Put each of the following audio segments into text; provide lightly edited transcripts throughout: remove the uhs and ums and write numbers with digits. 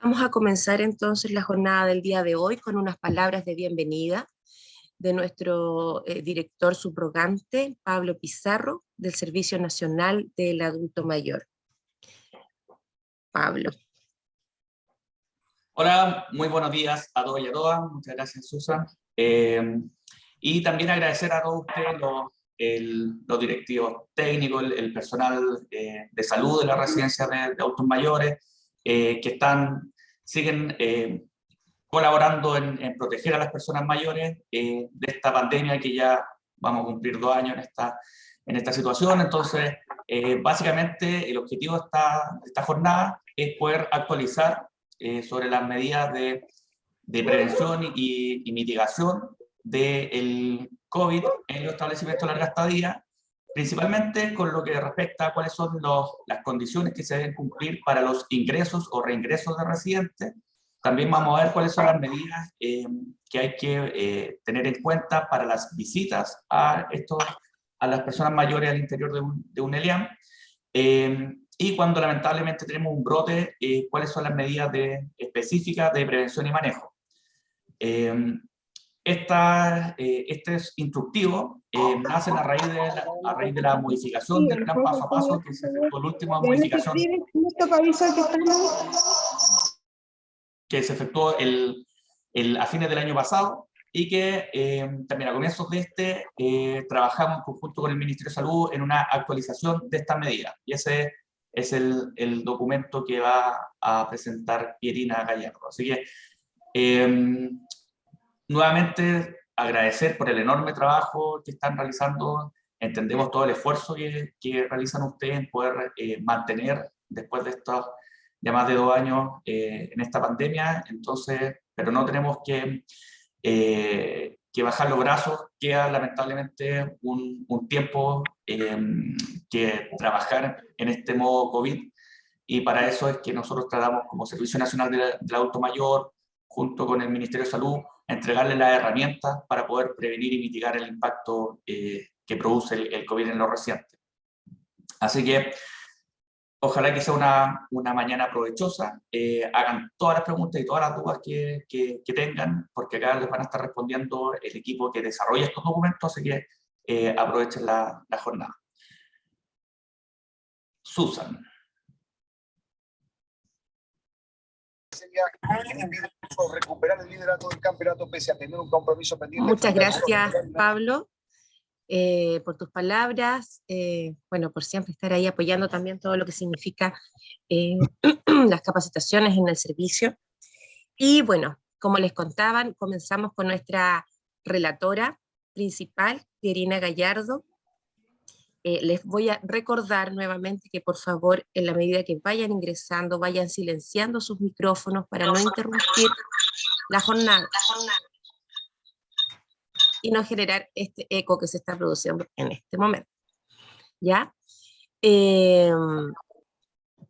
Vamos a comenzar entonces la jornada del día de hoy con unas palabras de bienvenida de nuestro director subrogante, Pablo Pizarro, del Servicio Nacional del Adulto Mayor. Pablo. Hola, muy buenos días a todos y a todas. Muchas gracias, Susan. Y también agradecer a todos ustedes, los directivos técnicos, el personal de salud de la residencia de adultos mayores, que siguen colaborando en proteger a las personas mayores de esta pandemia que ya vamos a cumplir 2 años en esta situación. Entonces, básicamente el objetivo de esta jornada es poder actualizar sobre las medidas de prevención y mitigación del COVID en los establecimientos de larga estadía, principalmente con lo que respecta a cuáles son las condiciones que se deben cumplir para los ingresos o reingresos de residentes. También vamos a ver cuáles son las medidas que hay que tener en cuenta para las visitas a las personas mayores al interior de un ELIAM. Y cuando lamentablemente tenemos un brote, cuáles son las medidas específicas de prevención y manejo. Este es instructivo, nacen a raíz de la modificación del plan paso a paso que se efectuó, la última modificación que se efectuó a fines del año pasado, y que también a comienzos de trabajamos en conjunto con el Ministerio de Salud en una actualización de estas medidas, y ese es el documento que va a presentar Pierina Gallardo. Así que nuevamente agradecer por el enorme trabajo que están realizando. Entendemos todo el esfuerzo que realizan ustedes en poder mantener después de estos ya más de 2 años en esta pandemia. Entonces, pero no tenemos que bajar los brazos. Queda lamentablemente un tiempo que trabajar en este modo COVID, y para eso es que nosotros tratamos como Servicio Nacional del Adulto Mayor, junto con el Ministerio de Salud, a entregarle las herramientas para poder prevenir y mitigar el impacto que produce el COVID en los residentes. Así que ojalá que sea una mañana provechosa. Hagan todas las preguntas y todas las dudas que tengan, porque acá les van a estar respondiendo el equipo que desarrolla estos documentos, así que aprovechen la jornada. Susan. Recuperar el liderato del campeonato pese a tener un compromiso pendiente. Muchas gracias, Pablo, por tus palabras, bueno, por siempre estar ahí apoyando también todo lo que significa las capacitaciones en el servicio. Y bueno, como les contaban, comenzamos con nuestra relatora principal, Pierina Gallardo. Les voy a recordar nuevamente que por favor, en la medida que vayan ingresando, vayan silenciando sus micrófonos para no interrumpir la jornada y no generar este eco que se está produciendo en este momento. ¿Ya?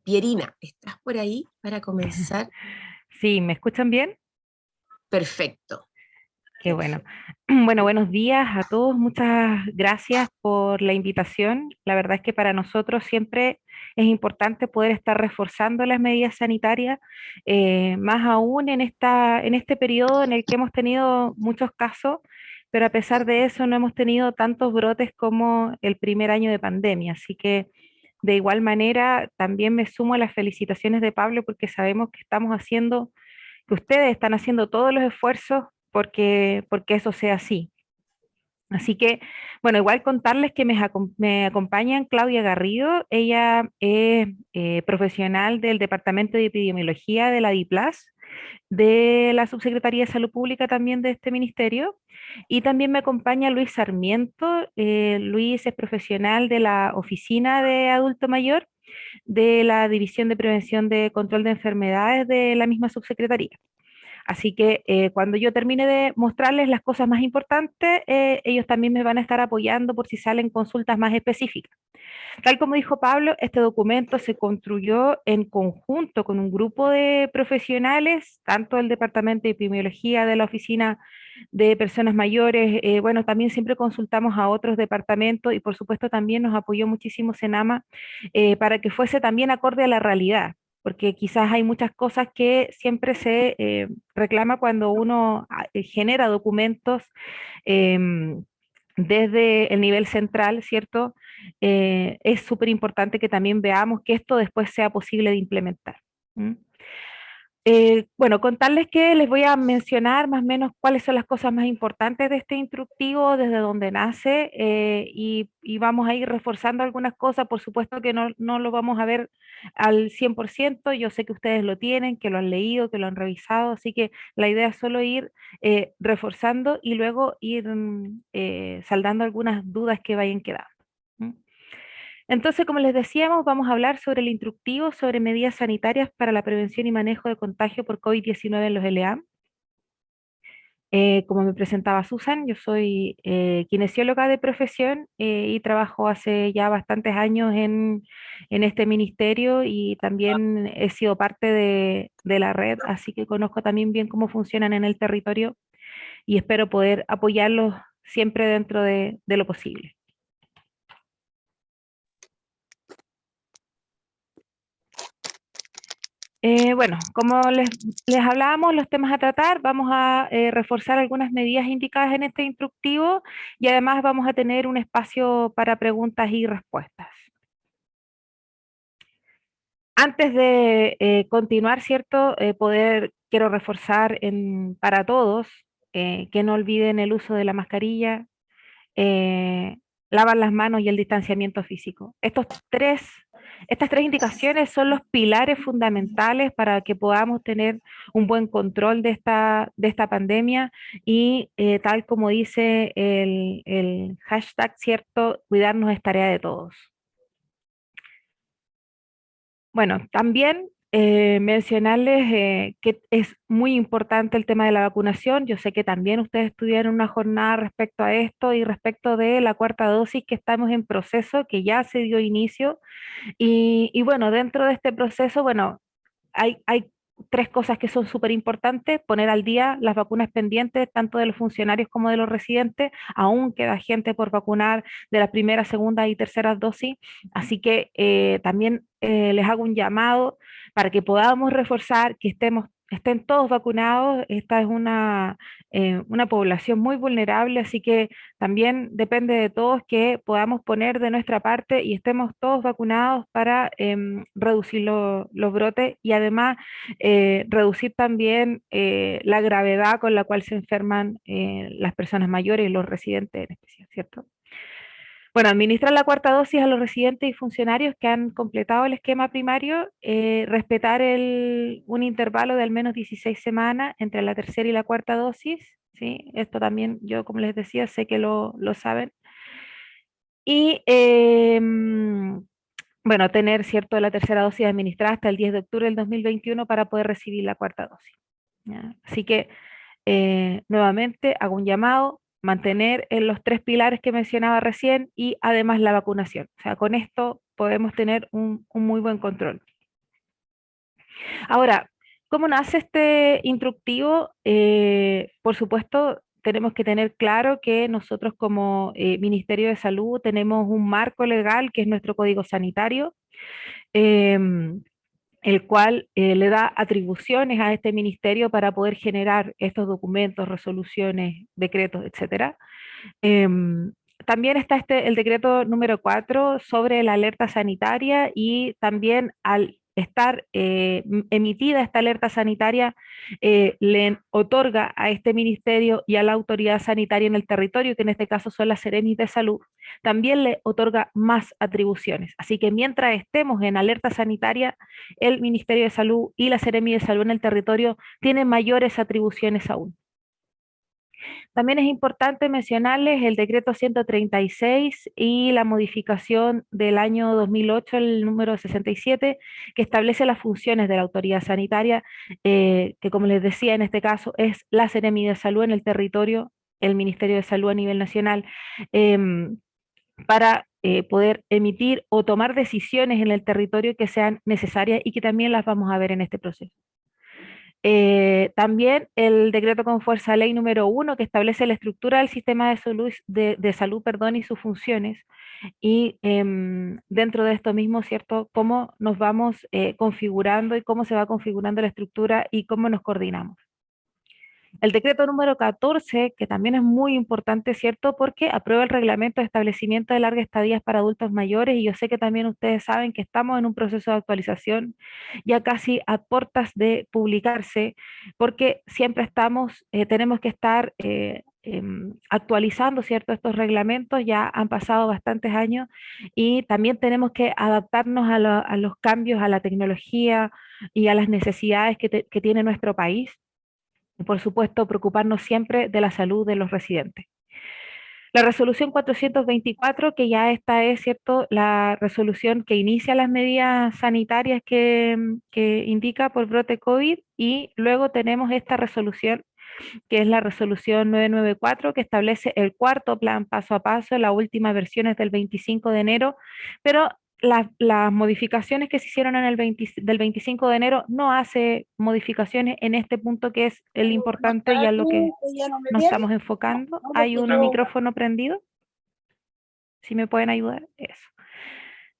Pierina, ¿estás por ahí para comenzar? Sí, ¿me escuchan bien? Perfecto. Qué bueno. Bueno, buenos días a todos. Muchas gracias por la invitación. La verdad es que para nosotros siempre es importante poder estar reforzando las medidas sanitarias, más aún en este periodo en el que hemos tenido muchos casos, pero a pesar de eso no hemos tenido tantos brotes como el primer año de pandemia. Así que de igual manera también me sumo a las felicitaciones de Pablo, porque sabemos que ustedes están haciendo todos los esfuerzos porque eso sea así. Así que, bueno, igual contarles que me acompañan Claudia Garrido. Ella es profesional del Departamento de Epidemiología de la DIPLAS, de la Subsecretaría de Salud Pública también de este ministerio, y también me acompaña Luis Sarmiento. Luis es profesional de la Oficina de Adulto Mayor, de la División de Prevención de Control de Enfermedades de la misma subsecretaría. Así que cuando yo termine de mostrarles las cosas más importantes, ellos también me van a estar apoyando por si salen consultas más específicas. Tal como dijo Pablo, este documento se construyó en conjunto con un grupo de profesionales, tanto del Departamento de Epidemiología de la Oficina de Personas Mayores. Bueno, también siempre consultamos a otros departamentos, y por supuesto también nos apoyó muchísimo Senama para que fuese también acorde a la realidad. porque quizás hay muchas cosas que siempre se reclama cuando uno genera documentos desde el nivel central, ¿cierto? Es súper importante que también veamos que esto después sea posible de implementar. ¿Mm? Bueno, contarles que les voy a mencionar más o menos cuáles son las cosas más importantes de este instructivo, desde donde nace, y vamos a ir reforzando algunas cosas. Por supuesto que no lo vamos a ver al 100%, yo sé que ustedes lo tienen, que lo han leído, que lo han revisado, así que la idea es solo ir reforzando y luego ir saldando algunas dudas que vayan quedando. ¿Mm? Entonces, como les decíamos, vamos a hablar sobre el instructivo sobre medidas sanitarias para la prevención y manejo de contagio por COVID-19 en los LEA. Como me presentaba Susan, yo soy kinesióloga de profesión y trabajo hace ya bastantes años en este ministerio y también he sido parte de la red, así que conozco también bien cómo funcionan en el territorio y espero poder apoyarlos siempre dentro de lo posible. Bueno, como les hablábamos, los temas a tratar, vamos a reforzar algunas medidas indicadas en este instructivo y además vamos a tener un espacio para preguntas y respuestas. Antes de continuar, ¿cierto? Quiero reforzar para todos que no olviden el uso de la mascarilla, eh, lavar las manos y el distanciamiento físico. Estas tres indicaciones son los pilares fundamentales para que podamos tener un buen control de esta pandemia y tal como dice el hashtag, ¿cierto? Cuidarnos es tarea de todos. Bueno, también mencionarles que es muy importante el tema de la vacunación. Yo sé que también ustedes tuvieron una jornada respecto a esto y respecto de la cuarta dosis que estamos en proceso, que ya se dio inicio. Y bueno, dentro de este proceso, bueno, hay tres cosas que son súper importantes: poner al día las vacunas pendientes, tanto de los funcionarios como de los residentes. Aún queda gente por vacunar de la primera, segunda y tercera dosis, así que también les hago un llamado para que podamos reforzar, que estén todos vacunados. Esta es una población muy vulnerable, así que también depende de todos que podamos poner de nuestra parte y estemos todos vacunados para reducir los brotes y además reducir también la gravedad con la cual se enferman las personas mayores y los residentes en especial, ¿cierto? Bueno, administrar la cuarta dosis a los residentes y funcionarios que han completado el esquema primario, respetar un intervalo de al menos 16 semanas entre la tercera y la cuarta dosis, ¿sí? Esto también yo, como les decía, sé que lo saben. Y bueno, tener, ¿cierto?, la tercera dosis administrada hasta el 10 de octubre del 2021 para poder recibir la cuarta dosis. ¿Ya? Así que, nuevamente, hago un llamado, mantener en los tres pilares que mencionaba recién y además la vacunación. O sea, con esto podemos tener un muy buen control. Ahora, ¿cómo nace este instructivo? Por supuesto, tenemos que tener claro que nosotros como Ministerio de Salud tenemos un marco legal que es nuestro Código Sanitario, em, el cual le da atribuciones a este ministerio para poder generar estos documentos, resoluciones, decretos, etcétera. Em, También está el decreto número 4 sobre la alerta sanitaria y también al estar emitida esta alerta sanitaria, le otorga a este ministerio y a la autoridad sanitaria en el territorio, que en este caso son las Seremis de Salud, también le otorga más atribuciones. Así que mientras estemos en alerta sanitaria, el Ministerio de Salud y la Seremi de Salud en el territorio tienen mayores atribuciones aún. También es importante mencionarles el decreto 136 y la modificación del año 2008, el número 67, que establece las funciones de la autoridad sanitaria, que como les decía, en este caso es la Seremi de Salud en el territorio, el Ministerio de Salud a nivel nacional, para poder emitir o tomar decisiones en el territorio que sean necesarias y que también las vamos a ver en este proceso. También el decreto con fuerza ley número 1 que establece la estructura del sistema de salud, perdón, y sus funciones. Y dentro de esto mismo, ¿cierto? Cómo nos vamos configurando y cómo se va configurando la estructura y cómo nos coordinamos. El decreto número 14, que también es muy importante, ¿cierto? Porque aprueba el reglamento de establecimiento de largas estadías para adultos mayores y yo sé que también ustedes saben que estamos en un proceso de actualización ya casi a puertas de publicarse, porque siempre tenemos que estar actualizando, ¿cierto? Estos reglamentos, ya han pasado bastantes años y también tenemos que adaptarnos a los cambios, a la tecnología y a las necesidades que tiene nuestro país. Y por supuesto, preocuparnos siempre de la salud de los residentes. La resolución 424, que ya esta es, ¿cierto?, la resolución que inicia las medidas sanitarias que indica por brote COVID, y luego tenemos esta resolución, que es la resolución 994, que establece el cuarto plan paso a paso. La última versión es del 25 de enero, pero las modificaciones que se hicieron del 25 de enero no hace modificaciones en este punto que es el importante y a lo que nos estamos enfocando. Hay un micrófono prendido, si me pueden ayudar, eso.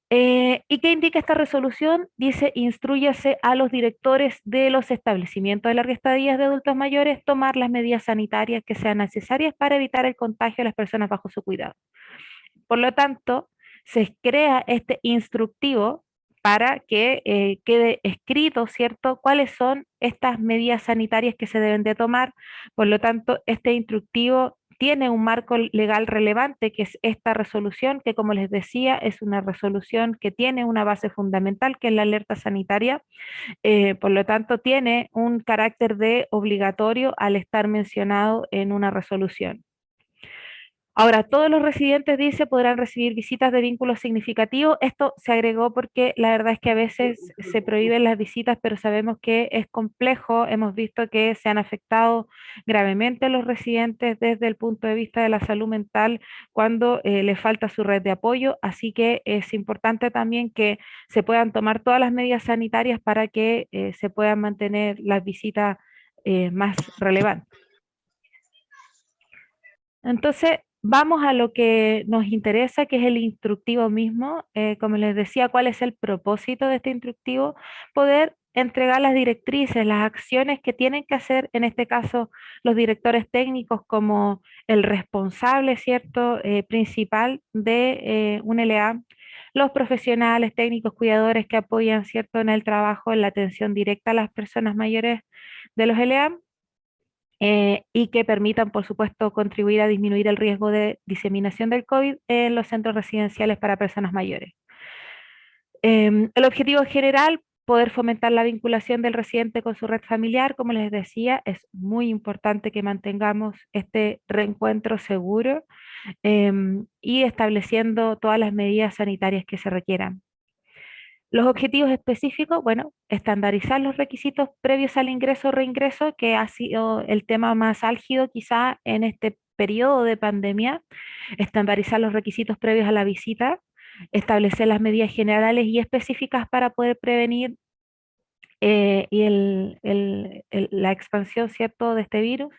¿Y qué indica esta resolución? Dice, instrúyase a los directores de los establecimientos de larga estadía de adultos mayores tomar las medidas sanitarias que sean necesarias para evitar el contagio de las personas bajo su cuidado. Por lo tanto, se crea este instructivo para que quede escrito, ¿cierto?, cuáles son estas medidas sanitarias que se deben de tomar. Por lo tanto, este instructivo tiene un marco legal relevante, que es esta resolución, que como les decía, es una resolución que tiene una base fundamental, que es la alerta sanitaria. Por lo tanto, tiene un carácter de obligatorio al estar mencionado en una resolución. Ahora, todos los residentes, dice, podrán recibir visitas de vínculos significativos. Esto se agregó porque la verdad es que a veces se prohíben las visitas, pero sabemos que es complejo. Hemos visto que se han afectado gravemente a los residentes desde el punto de vista de la salud mental cuando les falta su red de apoyo. Así que es importante también que se puedan tomar todas las medidas sanitarias para que se puedan mantener las visitas más relevantes. Entonces, vamos a lo que nos interesa, que es el instructivo mismo. Como les decía, ¿cuál es el propósito de este instructivo? Poder entregar las directrices, las acciones que tienen que hacer, en este caso, los directores técnicos como el responsable, ¿cierto?, principal de un LA, los profesionales técnicos cuidadores que apoyan, ¿cierto?, en el trabajo, en la atención directa a las personas mayores de los LA, y que permitan, por supuesto, contribuir a disminuir el riesgo de diseminación del COVID en los centros residenciales para personas mayores. El objetivo general, poder fomentar la vinculación del residente con su red familiar. Como les decía, es muy importante que mantengamos este reencuentro seguro y estableciendo todas las medidas sanitarias que se requieran. Los objetivos específicos, bueno, estandarizar los requisitos previos al ingreso o reingreso, que ha sido el tema más álgido quizá en este periodo de pandemia. Estandarizar los requisitos previos a la visita, establecer las medidas generales y específicas para poder prevenir y la expansión, ¿cierto?, de este virus.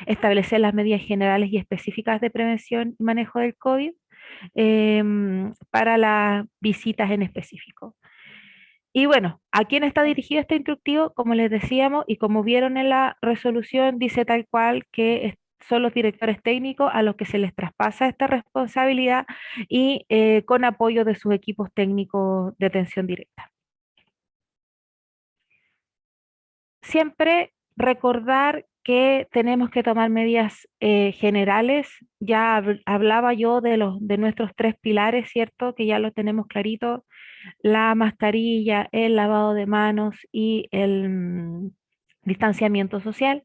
Establecer las medidas generales y específicas de prevención y manejo del COVID para las visitas en específico. Y bueno, ¿a quién está dirigido este instructivo? Como les decíamos y como vieron en la resolución, dice tal cual que son los directores técnicos a los que se les traspasa esta responsabilidad y con apoyo de sus equipos técnicos de atención directa. Siempre recordar que tenemos que tomar medidas generales. Ya hablaba yo de nuestros 3 pilares, ¿cierto? Que ya lo tenemos clarito: la mascarilla, el lavado de manos y el distanciamiento social.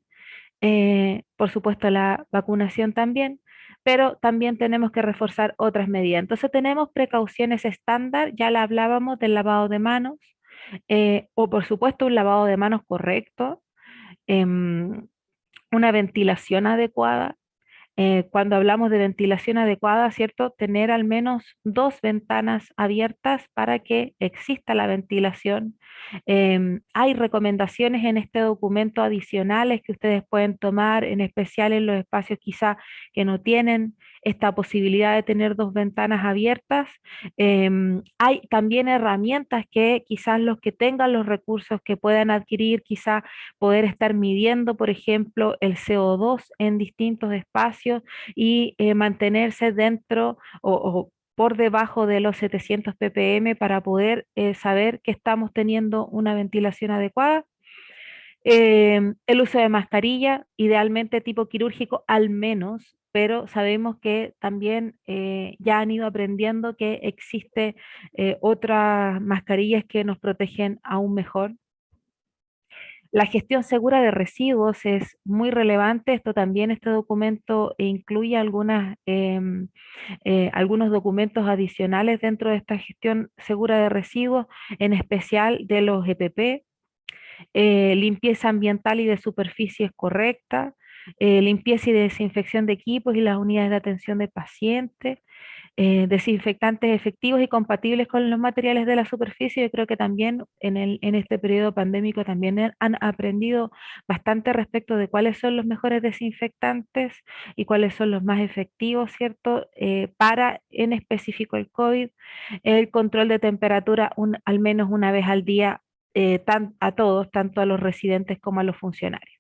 Por supuesto, la vacunación también, pero también tenemos que reforzar otras medidas. Entonces tenemos precauciones estándar, ya la hablábamos del lavado de manos, o por supuesto un lavado de manos correcto, em, una ventilación adecuada, Cuando hablamos de ventilación adecuada, ¿cierto? Tener al menos 2 ventanas abiertas para que exista la ventilación. Hay recomendaciones en este documento adicionales que ustedes pueden tomar, en especial en los espacios quizá que no tienen esta posibilidad de tener 2 ventanas abiertas. Hay también herramientas que quizás los que tengan los recursos que puedan adquirir, quizá poder estar midiendo, por ejemplo, el CO2 en distintos espacios y mantenerse dentro o por debajo de los 700 ppm para poder saber que estamos teniendo una ventilación adecuada. El uso de mascarilla, idealmente tipo quirúrgico al menos, pero sabemos que también ya han ido aprendiendo que existe otras mascarillas que nos protegen aún mejor. La gestión segura de residuos es muy relevante. Esto también, este documento incluye algunos documentos adicionales dentro de esta gestión segura de residuos, en especial de los EPP, limpieza ambiental y de superficies correcta, limpieza y desinfección de equipos y las unidades de atención de pacientes, desinfectantes efectivos y compatibles con los materiales de la superficie. Yo creo que también en este periodo pandémico también han aprendido bastante respecto de cuáles son los mejores desinfectantes y cuáles son los más efectivos, ¿cierto? Para en específico el COVID, el control de temperatura al menos una vez al día, a todos, tanto a los residentes como a los funcionarios.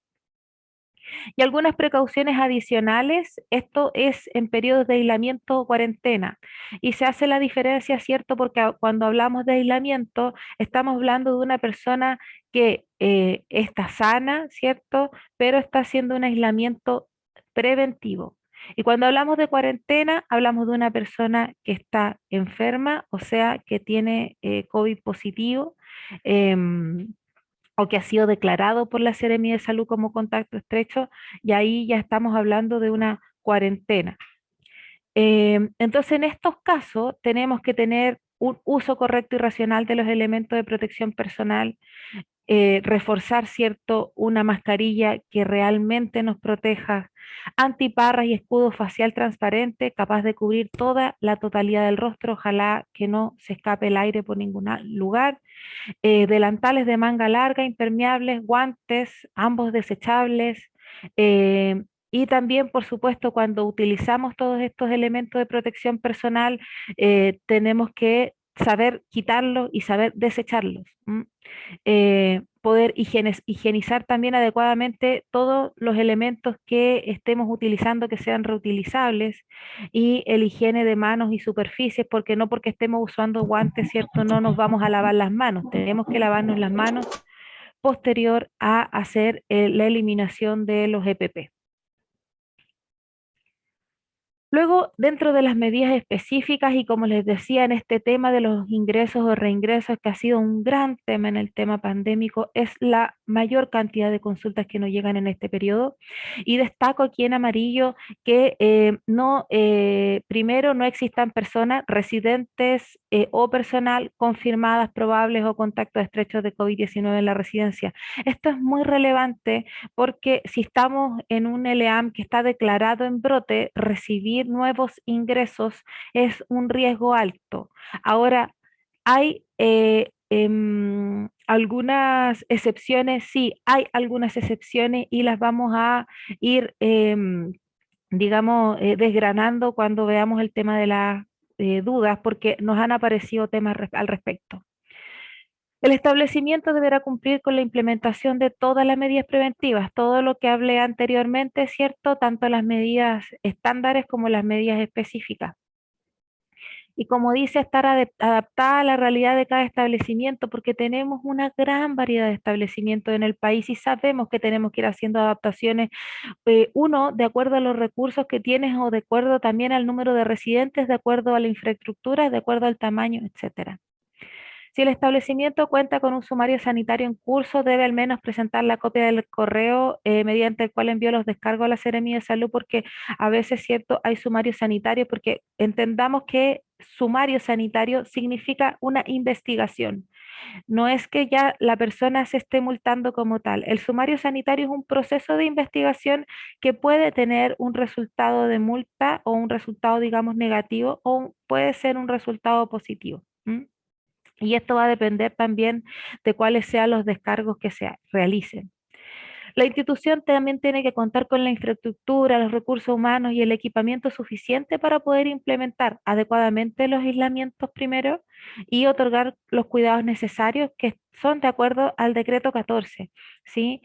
Y algunas precauciones adicionales, esto es en periodos de aislamiento o cuarentena. Y se hace la diferencia, ¿cierto? Porque cuando hablamos de aislamiento, estamos hablando de una persona que está sana, ¿cierto? Pero está haciendo un aislamiento preventivo. Y cuando hablamos de cuarentena, hablamos de una persona que está enferma, o sea, que tiene COVID positivo. em, o que ha sido declarado por la Seremi de Salud como contacto estrecho, y ahí ya estamos hablando de una cuarentena. Entonces, en estos casos tenemos que tener un uso correcto y racional de los elementos de protección personal, reforzar, ¿cierto?, una mascarilla que realmente nos proteja, antiparras y escudo facial transparente, capaz de cubrir toda la totalidad del rostro, ojalá que no se escape el aire por ningún lugar, delantales de manga larga, impermeables, guantes, ambos desechables. Y también, por supuesto, cuando utilizamos todos estos elementos de protección personal, tenemos que saber quitarlos y saber desecharlos. Poder higienizar también adecuadamente todos los elementos que estemos utilizando que sean reutilizables, y el higiene de manos y superficies, porque no porque estemos usando guantes, ¿cierto? No nos vamos a lavar las manos, tenemos que lavarnos las manos posterior a hacer la eliminación de los EPP. Luego, dentro de las medidas específicas y como les decía, en este tema de los ingresos o reingresos, que ha sido un gran tema en el tema pandémico, es la mayor cantidad de consultas que nos llegan en este periodo. Y destaco aquí en amarillo que primero, no existan personas residentes o personal confirmadas, probables o contactos estrechos de COVID-19 en la residencia. Esto es muy relevante porque si estamos en un LEAM que está declarado en brote, recibir nuevos ingresos es un riesgo alto. Ahora, hay algunas excepciones, sí, hay algunas excepciones y las vamos a ir, digamos, desgranando cuando veamos el tema de las dudas, porque nos han aparecido temas al respecto. El establecimiento deberá cumplir con la implementación de todas las medidas preventivas, todo lo que hablé anteriormente, ¿cierto? Tanto las medidas estándares como las medidas específicas. Y como dice, estar adaptada a la realidad de cada establecimiento, porque tenemos una gran variedad de establecimientos en el país y sabemos que tenemos que ir haciendo adaptaciones, uno, de acuerdo a los recursos que tienes o de acuerdo también al número de residentes, de acuerdo a la infraestructura, de acuerdo al tamaño, etcétera. Si el establecimiento cuenta con un sumario sanitario en curso, debe al menos presentar la copia del correo mediante el cual envió los descargos a la Seremía de Salud, porque a veces, cierto, hay sumario sanitario, porque entendamos que sumario sanitario significa una investigación. No es que ya la persona se esté multando como tal. El sumario sanitario es un proceso de investigación que puede tener un resultado de multa o un resultado, digamos, negativo, o puede ser un resultado positivo. ¿M? Y esto va a depender también de cuáles sean los descargos que se realicen. La institución también tiene que contar con la infraestructura, los recursos humanos y el equipamiento suficiente para poder implementar adecuadamente los aislamientos primero y otorgar los cuidados necesarios que son de acuerdo al decreto 14, ¿sí?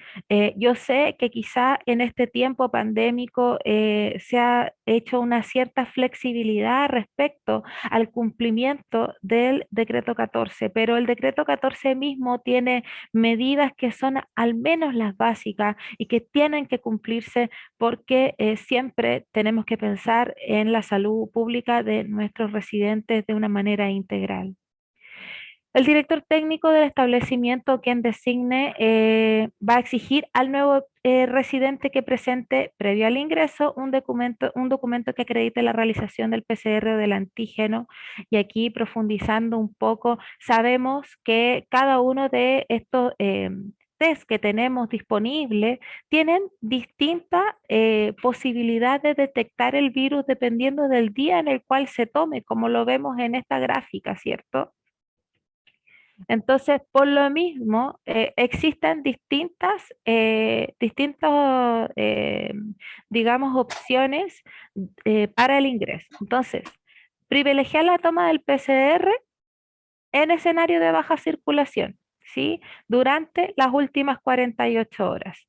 Yo sé que quizá en este tiempo pandémico se ha hecho una cierta flexibilidad respecto al cumplimiento del decreto 14, pero el decreto 14 mismo tiene medidas que son al menos las básicas y que tienen que cumplirse, porque siempre tenemos que pensar en la salud pública de nuestros residentes de una manera integral. El director técnico del establecimiento, quien designe, va a exigir al nuevo residente que presente previo al ingreso un documento que acredite la realización del PCR o del antígeno. Y aquí, profundizando un poco, sabemos que cada uno de estos test que tenemos disponibles tienen distinta posibilidad de detectar el virus dependiendo del día en el cual se tome, como lo vemos en esta gráfica, ¿cierto? Entonces, por lo mismo, existen distintos, digamos, opciones para el ingreso. Entonces, privilegiar la toma del PCR en escenario de baja circulación, ¿sí? Durante las últimas 48 horas.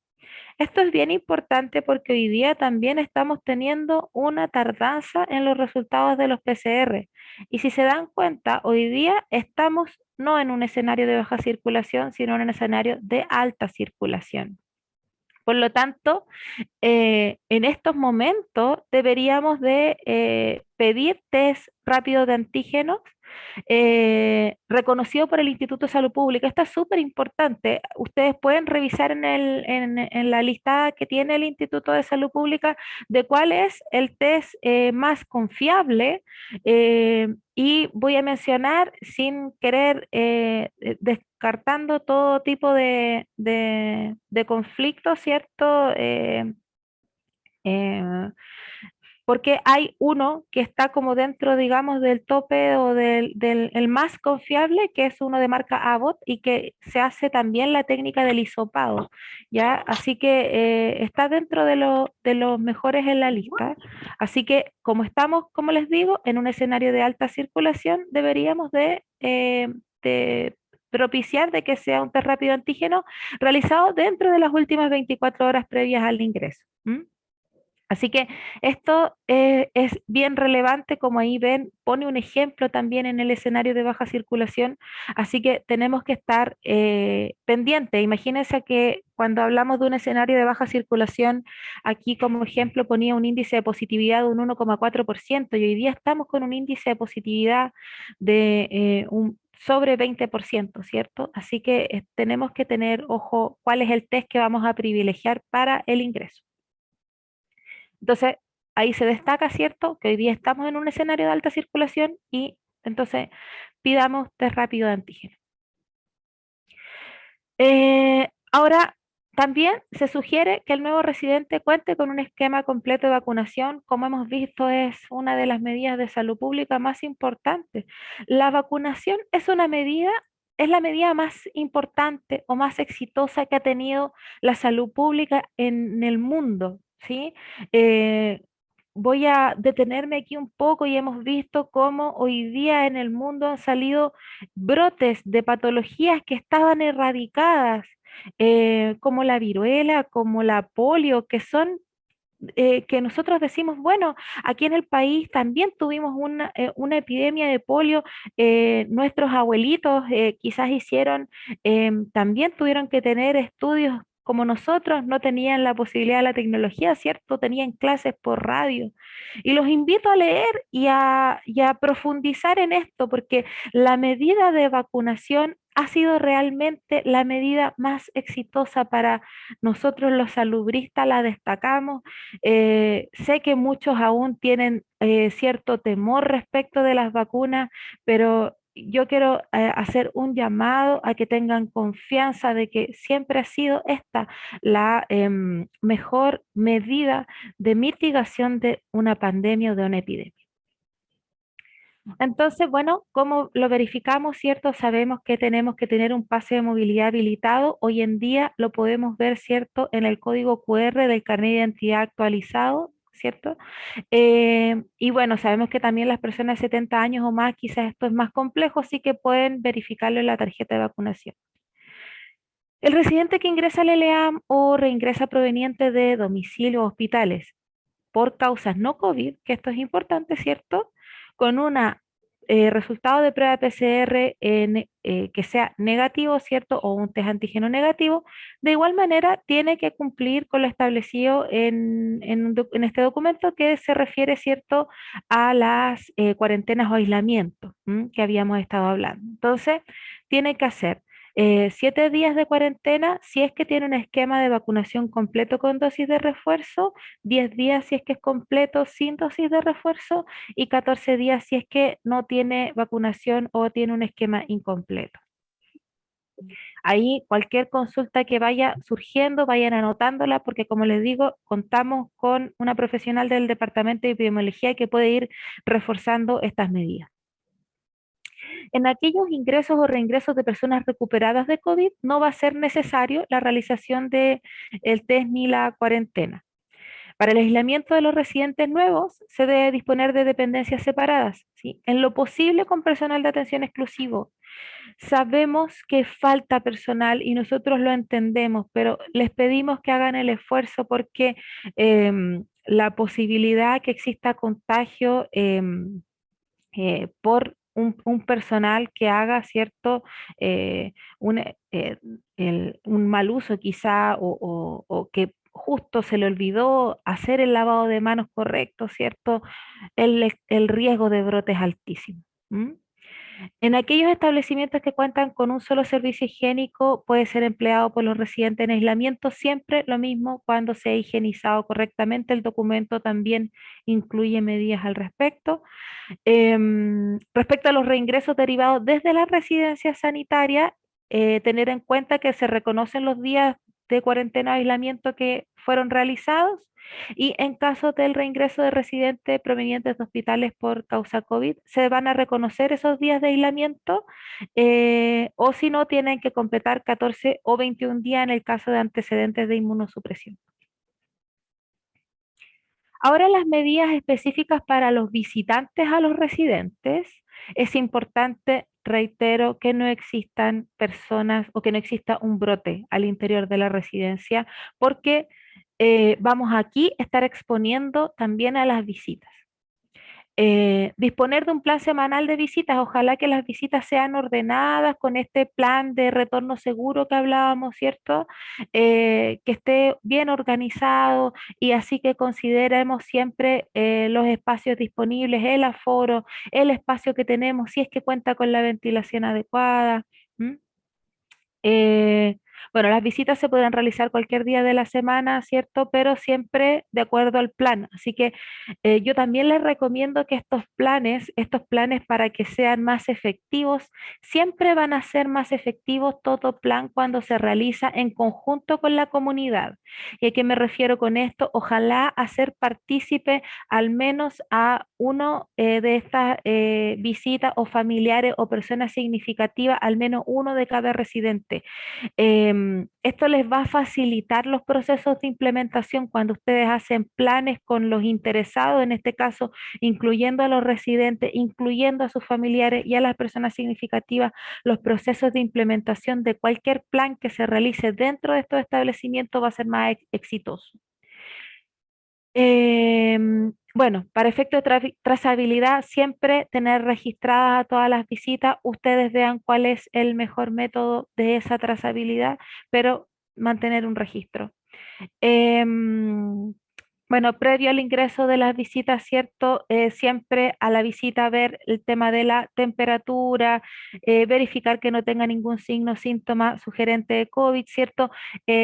Esto es bien importante porque hoy día también estamos teniendo una tardanza en los resultados de los PCR. Y si se dan cuenta, hoy día estamos no en un escenario de baja circulación, sino en un escenario de alta circulación. Por lo tanto, en estos momentos deberíamos de pedir test rápido de antígenos reconocido por el Instituto de Salud Pública. Esto es súper importante. Ustedes pueden revisar en la lista que tiene el Instituto de Salud Pública de cuál es el test más confiable. Y voy a mencionar, sin querer, descartando todo tipo de conflicto, ¿cierto? Eh, Porque hay uno que está como dentro, digamos, del tope o el más confiable, que es uno de marca Abbott y que se hace también la técnica del hisopado, ¿ya? Así que está dentro de los mejores en la lista. Así que como estamos, como les digo, en un escenario de alta circulación, deberíamos de propiciar de que sea un test rápido antígeno realizado dentro de las últimas 24 horas previas al ingreso. ¿M? Así que esto es bien relevante, como ahí ven, pone un ejemplo también en el escenario de baja circulación, así que tenemos que estar pendientes. Imagínense que cuando hablamos de un escenario de baja circulación, aquí como ejemplo ponía un índice de positividad de un 1,4% y hoy día estamos con un índice de positividad de un sobre 20%, ¿cierto? Así que tenemos que tener ojo cuál es el test que vamos a privilegiar para el ingreso. Entonces, ahí se destaca, ¿cierto?, que hoy día estamos en un escenario de alta circulación y entonces pidamos test rápido de antígeno. Ahora, también se sugiere que el nuevo residente cuente con un esquema completo de vacunación. Como hemos visto, es una de las medidas de salud pública más importantes. La vacunación es una medida, es la medida más importante o más exitosa que ha tenido la salud pública en el mundo, ¿sí? Eh, Voy a detenerme aquí un poco y hemos visto cómo hoy día en el mundo han salido brotes de patologías que estaban erradicadas, como la viruela, como la polio, que son que nosotros decimos, bueno, aquí en el país también tuvimos una epidemia de polio, nuestros abuelitos quizás hicieron, también tuvieron que tener estudios como nosotros no tenían la posibilidad de la tecnología, ¿cierto? Tenían clases por radio. Y los invito a leer y a profundizar en esto, porque la medida de vacunación ha sido realmente la medida más exitosa para nosotros los salubristas, la destacamos. Sé que muchos aún tienen cierto temor respecto de las vacunas, pero yo quiero hacer un llamado a que tengan confianza de que siempre ha sido esta la mejor medida de mitigación de una pandemia o de una epidemia. Entonces, bueno, ¿cómo lo verificamos, cierto? Sabemos que tenemos que tener un pase de movilidad habilitado. Hoy en día lo podemos ver, cierto, en el código QR del carnet de identidad actualizado, ¿cierto? Y bueno, sabemos que también las personas de 70 años o más, quizás esto es más complejo, así que pueden verificarlo en la tarjeta de vacunación. El residente que ingresa al LEAM o reingresa proveniente de domicilio o hospitales por causas no COVID, que esto es importante, ¿cierto? Con una resultado de prueba PCR que sea negativo, ¿cierto? O un test antígeno negativo, de igual manera tiene que cumplir con lo establecido en este documento que se refiere, ¿cierto? A las cuarentenas o aislamientos que habíamos estado hablando. Entonces, tiene que hacer 7 días de cuarentena si es que tiene un esquema de vacunación completo con dosis de refuerzo, 10 días si es que es completo sin dosis de refuerzo y 14 días si es que no tiene vacunación o tiene un esquema incompleto. Ahí cualquier consulta que vaya surgiendo, vayan anotándola porque como les digo, contamos con una profesional del Departamento de Epidemiología que puede ir reforzando estas medidas. En aquellos ingresos o reingresos de personas recuperadas de COVID no va a ser necesario la realización del test ni la cuarentena. Para el aislamiento de los residentes nuevos se debe disponer de dependencias separadas, ¿sí? En lo posible con personal de atención exclusivo. Sabemos que falta personal y nosotros lo entendemos, pero les pedimos que hagan el esfuerzo porque la posibilidad que exista contagio por un personal que haga cierto un, un mal uso quizá o que justo se le olvidó hacer el lavado de manos correcto, ¿cierto? El riesgo de brote es altísimo. ¿M? En aquellos establecimientos que cuentan con un solo servicio higiénico, puede ser empleado por los residentes en aislamiento, siempre lo mismo cuando se ha higienizado correctamente. El documento también incluye medidas al respecto. Respecto a los reingresos derivados desde la residencia sanitaria, tener en cuenta que se reconocen los días de cuarentena o aislamiento que fueron realizados y en caso del reingreso de residentes provenientes de hospitales por causa COVID, se van a reconocer esos días de aislamiento o si no, tienen que completar 14 o 21 días en el caso de antecedentes de inmunosupresión. Ahora las medidas específicas para los visitantes a los residentes. Es importante, reitero, que no existan personas o que no exista un brote al interior de la residencia porque vamos aquí a estar exponiendo también a las visitas. Disponer de un plan semanal de visitas, ojalá que las visitas sean ordenadas con este plan de retorno seguro que hablábamos, ¿cierto? Que esté bien organizado y así que consideremos siempre los espacios disponibles, el aforo, el espacio que tenemos, si es que cuenta con la ventilación adecuada. ¿M? Bueno, las visitas se pueden realizar cualquier día de la semana, ¿cierto? Pero siempre de acuerdo al plan. Así que yo también les recomiendo que estos planes para que sean más efectivos, siempre van a ser más efectivos todo plan cuando se realiza en conjunto con la comunidad. ¿Y a qué me refiero con esto? Ojalá hacer partícipe al menos a uno de estas visitas o familiares o personas significativas, al menos uno de cada residente. Esto les va a facilitar los procesos de implementación cuando ustedes hacen planes con los interesados, en este caso, incluyendo a los residentes, incluyendo a sus familiares y a las personas significativas, los procesos de implementación de cualquier plan que se realice dentro de estos establecimientos va a ser más exitoso. Bueno, para efecto de trazabilidad, siempre tener registradas todas las visitas. Ustedes vean cuál es el mejor método de esa trazabilidad, pero mantener un registro. Em, bueno, previo al ingreso de las visitas, ¿cierto? Siempre a la visita ver el tema de la temperatura, verificar que no tenga ningún signo, síntoma sugerente de COVID, ¿cierto?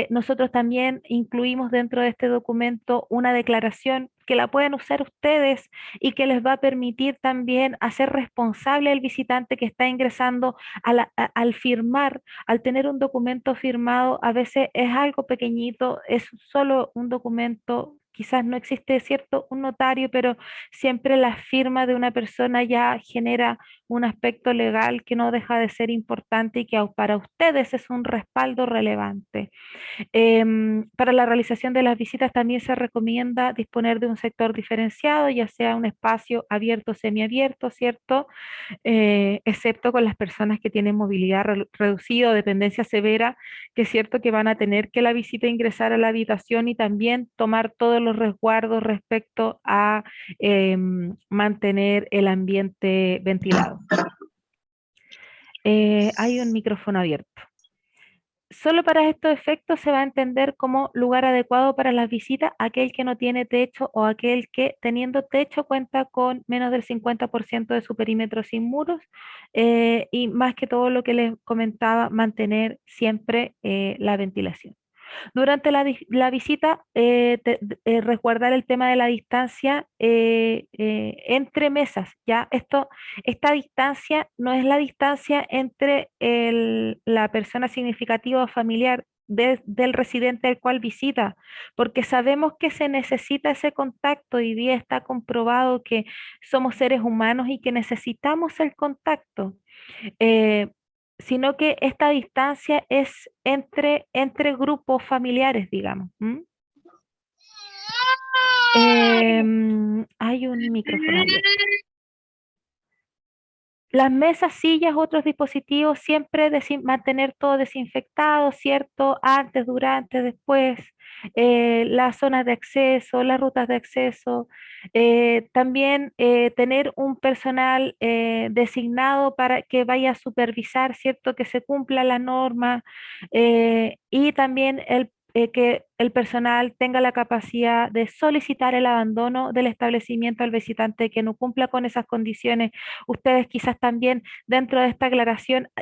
Nosotros también incluimos dentro de este documento una declaración que la pueden usar ustedes y que les va a permitir también hacer responsable al visitante que está ingresando al firmar, al tener un documento firmado. A veces es algo pequeñito, es solo un documento. Quizás no existe, ¿cierto?, un notario, pero siempre la firma de una persona ya genera un aspecto legal que no deja de ser importante y que para ustedes es un respaldo relevante. Para la realización de las visitas también se recomienda disponer de un sector diferenciado, ya sea un espacio abierto o semiabierto, ¿cierto? Excepto con las personas que tienen movilidad reducida o dependencia severa, que es cierto que van a tener que la visita ingresar a la habitación y también tomar todos los resguardos respecto a mantener el ambiente ventilado. Hay un micrófono abierto. Solo para estos efectos se va a entender como lugar adecuado para las visitas aquel que no tiene techo o aquel que teniendo techo cuenta con menos del 50% de su perímetro sin muros, y más que todo lo que les comentaba, mantener siempre la ventilación. Durante la visita, resguardar el tema de la distancia entre mesas, ¿ya? Esta distancia no es la distancia entre la persona significativa o familiar del residente al cual visita, porque sabemos que se necesita ese contacto. Hoy día está comprobado que somos seres humanos y que necesitamos el contacto. eh, Sino que esta distancia es entre grupos familiares, digamos. ¿M? Hay un micrófono abierto. Las mesas, sillas, otros dispositivos, siempre mantener todo desinfectado, ¿cierto? Antes, durante, después, las zonas de acceso, las rutas de acceso. También tener un personal designado para que vaya a supervisar, ¿cierto? Que se cumpla la norma, y también que el personal tenga la capacidad de solicitar el abandono del establecimiento al visitante que no cumpla con esas condiciones. Ustedes quizás también dentro de esta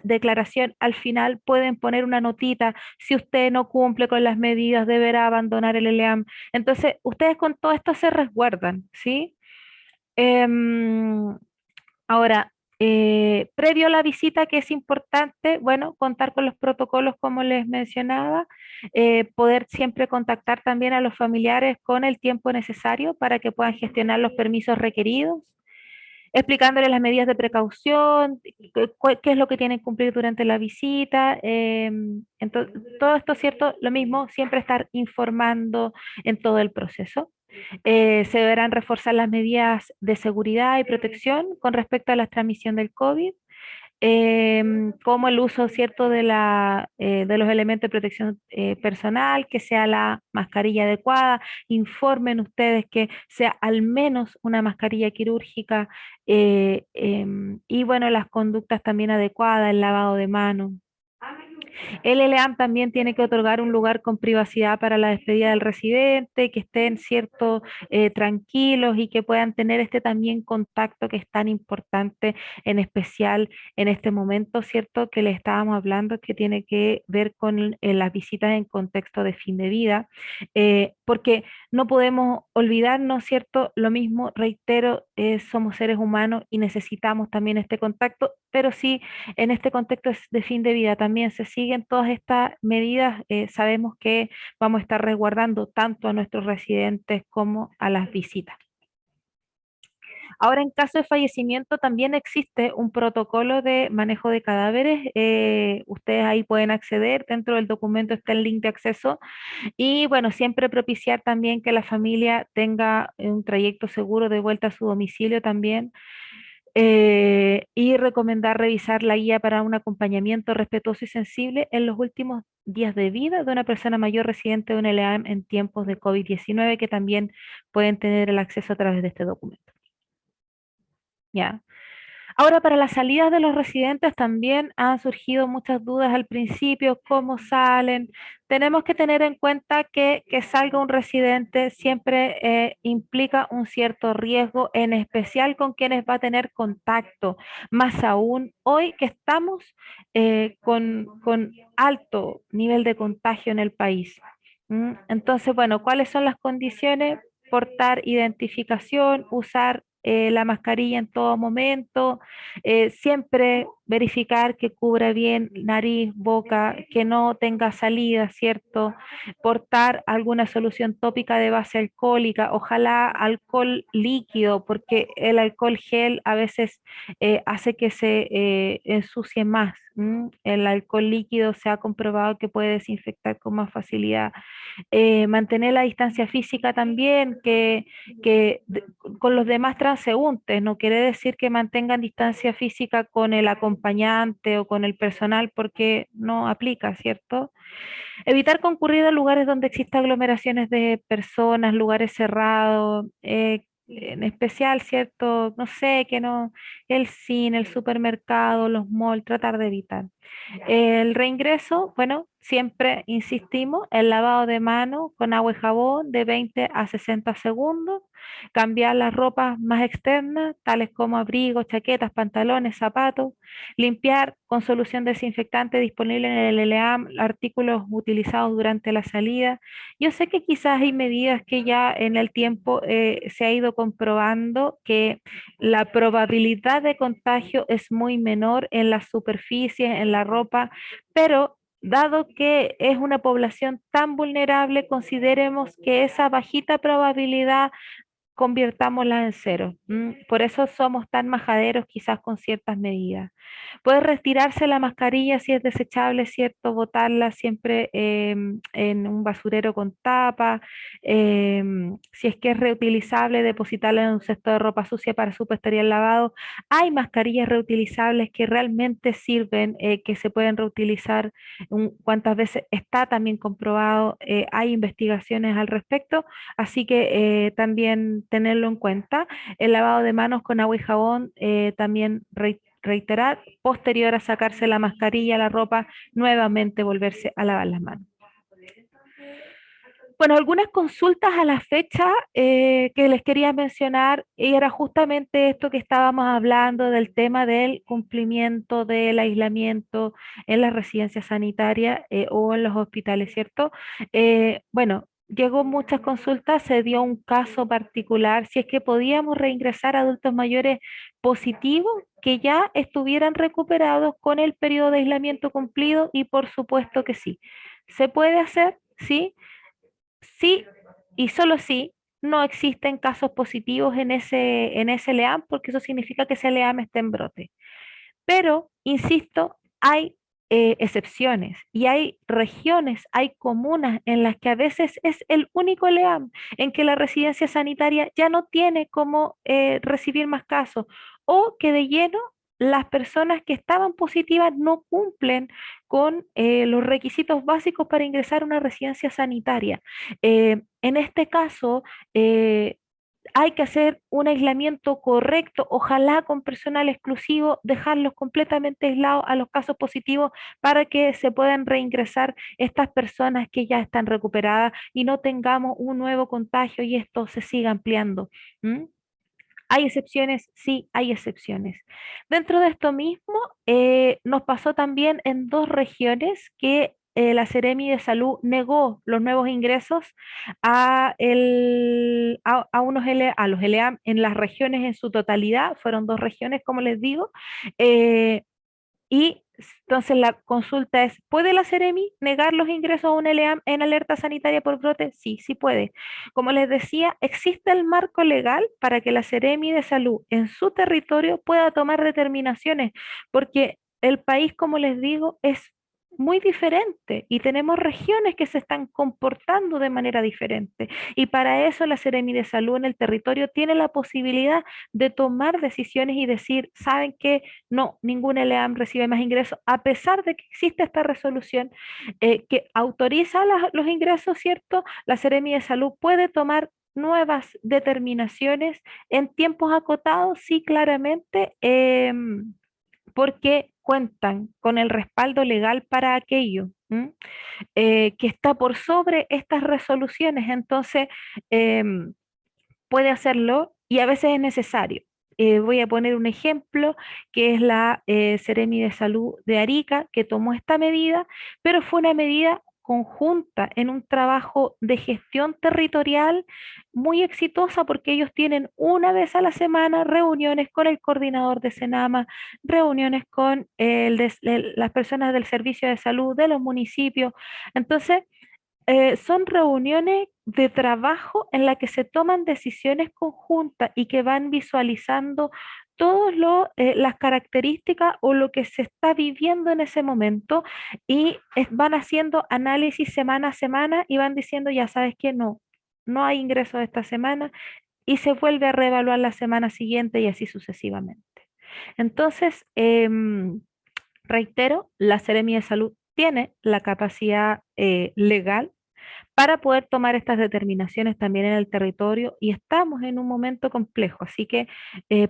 declaración al final pueden poner una notita: si usted no cumple con las medidas deberá abandonar el ELEAM. Entonces, ustedes con todo esto se resguardan, ¿sí? Em, Ahora, previo a la visita, que es importante, bueno, contar con los protocolos como les mencionaba, poder siempre contactar también a los familiares con el tiempo necesario para que puedan gestionar los permisos requeridos, explicándoles las medidas de precaución, qué es lo que tienen que cumplir durante la visita. Entonces, todo esto, ¿cierto? Lo mismo, siempre estar informando en todo el proceso. Se deberán reforzar las medidas de seguridad y protección con respecto a la transmisión del COVID, como el uso, ¿cierto?, de los elementos de protección personal, que sea la mascarilla adecuada. Informen ustedes que sea al menos una mascarilla quirúrgica, y bueno, las conductas también adecuadas, el lavado de manos. El ELEAM también tiene que otorgar un lugar con privacidad para la despedida del residente, que estén, cierto, tranquilos y que puedan tener este también contacto que es tan importante, en especial en este momento, cierto, que le estábamos hablando, que tiene que ver con las visitas en contexto de fin de vida, porque no podemos olvidarnos, cierto, lo mismo, reitero, somos seres humanos y necesitamos también este contacto, pero sí, en este contexto de fin de vida también se siguen todas estas medidas. Sabemos que vamos a estar resguardando tanto a nuestros residentes como a las visitas. Ahora, en caso de fallecimiento, también existe un protocolo de manejo de cadáveres. Ustedes ahí pueden acceder, dentro del documento está el link de acceso. Y bueno, siempre propiciar también que la familia tenga un trayecto seguro de vuelta a su domicilio también. Y recomendar revisar la guía para un acompañamiento respetuoso y sensible en los últimos días de vida de una persona mayor residente de un ELEAM en tiempos de COVID-19, que también pueden tener el acceso a través de este documento. ¿Ya? Ahora, para las salidas de los residentes también han surgido muchas dudas al principio, cómo salen. Tenemos que tener en cuenta que salga un residente siempre implica un cierto riesgo, en especial con quienes va a tener contacto. Más aún hoy que estamos con alto nivel de contagio en el país. Entonces, bueno, ¿cuáles son las condiciones? Portar identificación, usar la mascarilla en todo momento, siempre verificar que cubra bien nariz, boca, que no tenga salida, ¿cierto? Portar alguna solución tópica de base alcohólica, ojalá alcohol líquido, porque el alcohol gel a veces hace que se ensucie más. El alcohol líquido se ha comprobado que puede desinfectar con más facilidad. Mantener la distancia física también, con los demás transeúntes, no quiere decir que mantengan distancia física con el acompañante o con el personal porque no aplica, ¿cierto? Evitar concurrir a lugares donde exista aglomeraciones de personas, lugares cerrados, en especial, ¿cierto? No sé, que no, el cine, el supermercado, los malls, tratar de evitar. El reingreso, bueno, siempre insistimos, el lavado de manos con agua y jabón de 20 a 60 segundos, cambiar las ropas más externas, tales como abrigos, chaquetas, pantalones, zapatos, limpiar con solución desinfectante disponible en el LEAM artículos utilizados durante la salida. Yo sé que quizás hay medidas que ya en el tiempo se ha ido comprobando que la probabilidad de contagio es muy menor en las superficies, en la ropa, pero dado que es una población tan vulnerable, consideremos que esa bajita probabilidad convirtámosla en cero. Por eso somos tan majaderos quizás con ciertas medidas. Puede retirarse la mascarilla si es desechable, ¿cierto? Botarla siempre en un basurero con tapa. Si es que es reutilizable, depositarla en un cesto de ropa sucia para su posterior lavado. Hay mascarillas reutilizables que realmente sirven, que se pueden reutilizar cuantas veces está también comprobado. Hay investigaciones al respecto, así que también tenerlo en cuenta. El lavado de manos con agua y jabón también reiterar, posterior a sacarse la mascarilla, la ropa, nuevamente volverse a lavar las manos. Bueno, algunas consultas a la fecha que les quería mencionar era justamente esto que estábamos hablando del tema del cumplimiento del aislamiento en las residencias sanitarias o en los hospitales, ¿cierto? Bueno, llegó muchas consultas, se dio un caso particular, si es que podíamos reingresar a adultos mayores positivos que ya estuvieran recuperados con el periodo de aislamiento cumplido y por supuesto que sí. ¿Se puede hacer? Sí. Sí y solo sí, no existen casos positivos en ese LEAM, porque eso significa que ese LEAM está en brote. Pero, insisto, hay excepciones y hay regiones, hay comunas en las que a veces es el único LEAM en que la residencia sanitaria ya no tiene cómo recibir más casos o que de lleno las personas que estaban positivas no cumplen con los requisitos básicos para ingresar a una residencia sanitaria. En este caso, hay que hacer un aislamiento correcto, ojalá con personal exclusivo, dejarlos completamente aislados a los casos positivos para que se puedan reingresar estas personas que ya están recuperadas y no tengamos un nuevo contagio y esto se siga ampliando. ¿Mm? ¿Hay excepciones? Sí, hay excepciones. Dentro de esto mismo, nos pasó también en dos regiones que la Seremi de Salud negó los nuevos ingresos a los LEAM en las regiones en su totalidad, fueron dos regiones, como les digo, eh, y entonces la consulta es, ¿puede la Seremi negar los ingresos a un LEAM en alerta sanitaria por brote? Sí, sí puede. Como les decía, existe el marco legal para que la Seremi de Salud en su territorio pueda tomar determinaciones, porque el país, como les digo, es muy diferente y tenemos regiones que se están comportando de manera diferente. Y para eso la Seremi de Salud en el territorio tiene la posibilidad de tomar decisiones y decir, ¿saben qué? No, ningún LEAM recibe más ingresos, a pesar de que existe esta resolución que autoriza los ingresos, ¿cierto? La Seremi de Salud puede tomar nuevas determinaciones en tiempos acotados, sí, claramente, porque cuentan con el respaldo legal para aquello, que está por sobre estas resoluciones. Entonces, em, puede hacerlo y a veces es necesario. Voy a poner un ejemplo, que es la Seremi de Salud de Arica, que tomó esta medida, pero fue una medida conjunta en un trabajo de gestión territorial muy exitosa, porque ellos tienen una vez a la semana reuniones con el coordinador de Senama, reuniones con las personas del servicio de salud de los municipios. Entonces, son reuniones de trabajo en las que se toman decisiones conjuntas y que van visualizando todas las características o lo que se está viviendo en ese momento, y van haciendo análisis semana a semana y van diciendo, ya sabes que no hay ingresos esta semana, y se vuelve a reevaluar la semana siguiente y así sucesivamente. Entonces, reitero, la Seremi de Salud tiene la capacidad legal para poder tomar estas determinaciones también en el territorio, y estamos en un momento complejo, así que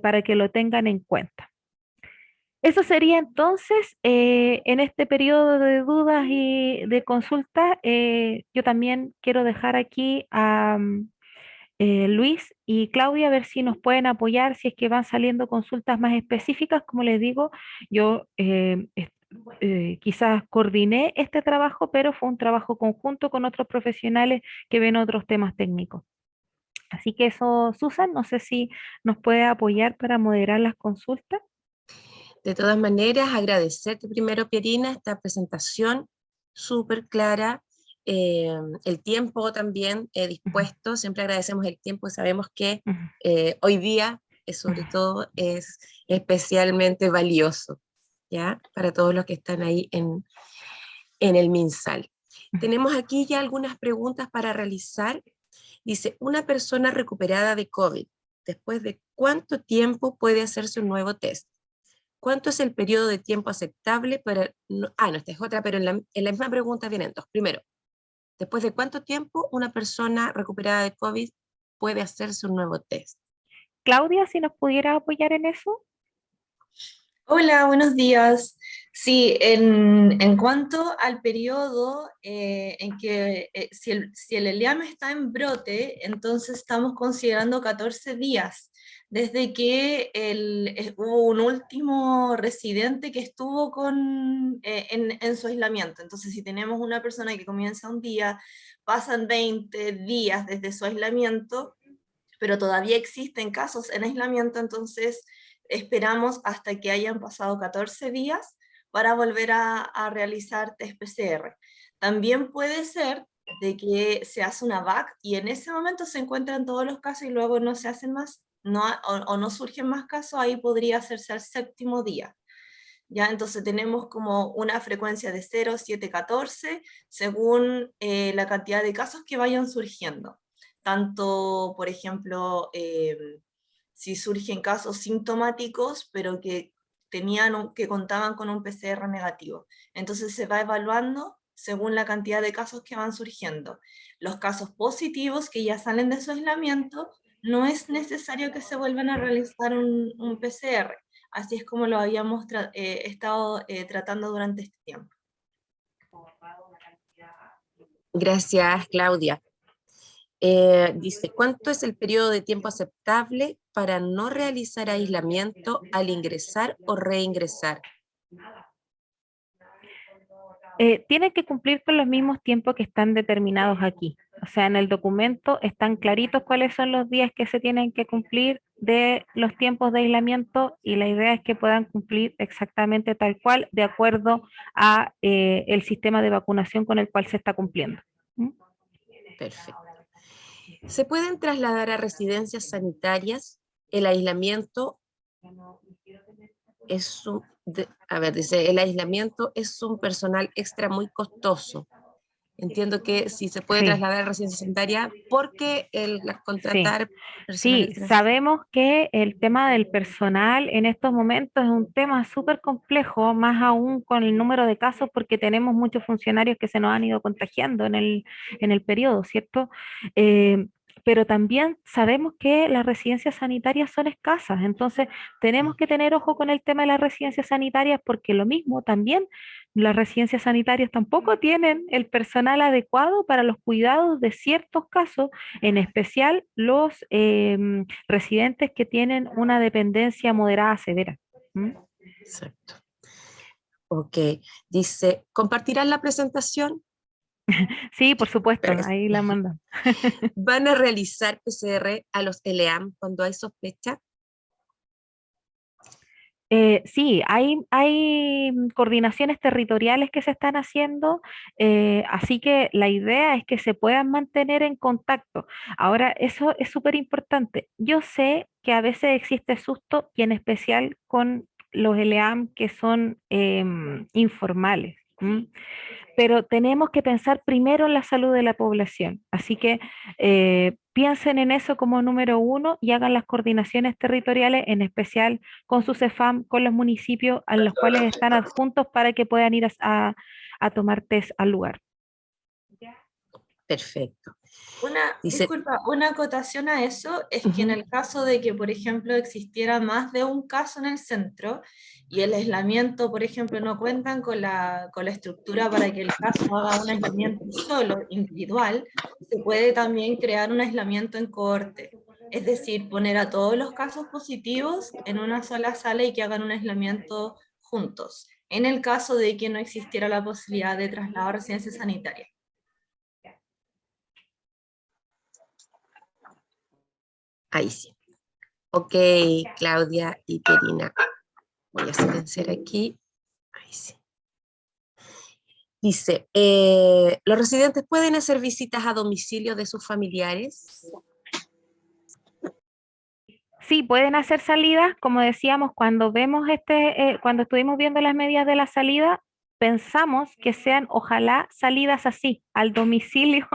para que lo tengan en cuenta. Eso sería entonces, en este periodo de dudas y de consultas, yo también quiero dejar aquí a Luis y Claudia, a ver si nos pueden apoyar, si es que van saliendo consultas más específicas. Como les digo, yo quizás coordiné este trabajo, pero fue un trabajo conjunto con otros profesionales que ven otros temas técnicos. Así que eso, Susan, no sé si nos puede apoyar para moderar las consultas. De todas maneras, agradecerte primero, Pierina, esta presentación súper clara, el tiempo también Ujú, dispuesto, siempre agradecemos el tiempo y sabemos que ujú, hoy día, sobre ujú. todo, es especialmente valioso, ¿ya? Para todos los que están ahí en el MinSal. Ujú. Tenemos aquí ya algunas preguntas para realizar. Dice, una persona recuperada de COVID, ¿después de cuánto tiempo puede hacerse un nuevo test? ¿Cuánto es el periodo de tiempo aceptable para... No, esta es otra, pero en la misma pregunta vienen dos. Primero, ¿después de cuánto tiempo una persona recuperada de COVID puede hacerse un nuevo test? Claudia, si nos pudiera apoyar en eso. Hola, buenos días. Sí, en cuanto al periodo en que si el ELIAM está en brote, entonces estamos considerando 14 días desde que hubo un último residente que estuvo en su aislamiento. Entonces, si tenemos una persona que comienza un día, pasan 20 días desde su aislamiento, pero todavía existen casos en aislamiento, entonces esperamos hasta que hayan pasado 14 días para volver a realizar test PCR. También puede ser de que se hace una VAC y en ese momento se encuentran todos los casos y luego no se hacen más, o no surgen más casos, ahí podría hacerse al séptimo día. ¿Ya? Entonces tenemos como una frecuencia de 0, 7, 14, según la cantidad de casos que vayan surgiendo. Tanto, por ejemplo, si surgen casos sintomáticos, pero que contaban con un PCR negativo. Entonces se va evaluando según la cantidad de casos que van surgiendo. Los casos positivos que ya salen de su aislamiento, no es necesario que se vuelvan a realizar un PCR. Así es como lo habíamos estado tratando durante este tiempo. Gracias, Claudia. Dice, ¿cuánto es el periodo de tiempo aceptable para no realizar aislamiento al ingresar o reingresar? Tienen que cumplir con los mismos tiempos que están determinados aquí. O sea, en el documento están claritos cuáles son los días que se tienen que cumplir de los tiempos de aislamiento, y la idea es que puedan cumplir exactamente tal cual, de acuerdo a el sistema de vacunación con el cual se está cumpliendo. ¿Mm? Perfecto. ¿Se pueden trasladar a residencias sanitarias? El aislamiento es dice, el aislamiento es un personal extra muy costoso. Entiendo que si se puede Sí. trasladar a residencia sanitaria porque Sí, contratar personal sí, extra. sabemos que el tema del personal en estos momentos es un tema súper complejo, más aún con el número de casos, porque tenemos muchos funcionarios que se nos han ido contagiando en el periodo, ¿cierto? Eh, pero también sabemos que las residencias sanitarias son escasas, entonces tenemos que tener ojo con el tema de las residencias sanitarias porque lo mismo también las residencias sanitarias tampoco tienen el personal adecuado para los cuidados de ciertos casos, en especial los residentes que tienen una dependencia moderada severa. ¿Mm? Exacto. Ok, dice, ¿compartirán la presentación? Sí, por supuesto, Pero ahí la mandan. ¿van a realizar PCR a los ELEAM cuando hay sospecha? Sí, hay coordinaciones territoriales que se están haciendo, así que la idea es que se puedan mantener en contacto. Ahora, eso es súper importante. Yo sé que a veces existe susto y en especial con los LEAM que son informales. ¿M? Pero tenemos que pensar primero en la salud de la población. Así que piensen en eso como número uno y hagan las coordinaciones territoriales, en especial con su CEFAM, con los municipios a los cuales están adjuntos para que puedan ir a tomar test al lugar. Perfecto. Dice, Disculpa, una acotación a eso es que en el caso de que, por ejemplo, existiera más de un caso en el centro y el aislamiento, por ejemplo, no cuentan con la estructura para que el caso haga un aislamiento solo, individual, se puede también crear un aislamiento en cohorte. Es decir, poner a todos los casos positivos en una sola sala y que hagan un aislamiento juntos, en el caso de que no existiera la posibilidad de traslado a residencia sanitaria. ahí sí. Ok, Claudia y Pierina. Voy a silenciar aquí. Ahí sí. Dice, ¿los residentes pueden hacer visitas a domicilio de sus familiares? Sí, pueden hacer salidas, como decíamos, cuando vemos cuando estuvimos viendo las medidas de la salida, pensamos que sean, ojalá, salidas así, al domicilio,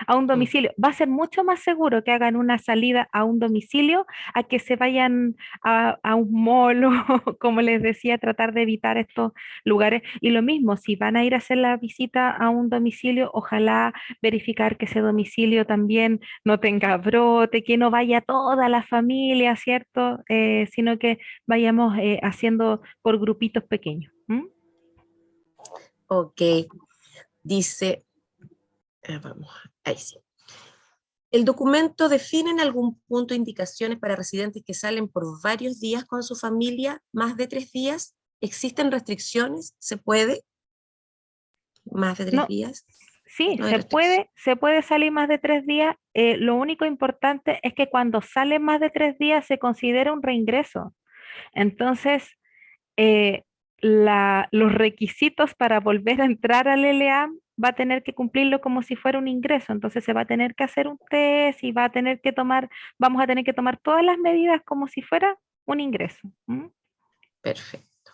a un domicilio. Va a ser mucho más seguro que hagan una salida a un domicilio a que se vayan a un mall o, como les decía, tratar de evitar estos lugares. Y lo mismo, si van a ir a hacer la visita a un domicilio, ojalá verificar que ese domicilio también no tenga brote, que no vaya toda la familia, ¿cierto? Sino que vayamos haciendo por grupitos pequeños. ¿M? Ok, dice, vamos, ahí sí. ¿El documento define en algún punto indicaciones para residentes que salen por varios días con su familia, más de 3 días? ¿Existen restricciones? ¿Se puede? ¿Más de 3 No, días? sí, No hay restricción. se puede salir más de 3 días. Lo único importante es que cuando sale más de 3 días se considera un reingreso. Entonces, eh, los requisitos para volver a entrar al LEAM va a tener que cumplirlo como si fuera un ingreso. Entonces se va a tener que hacer un test y va a tener que vamos a tener que tomar todas las medidas como si fuera un ingreso. ¿M? Perfecto.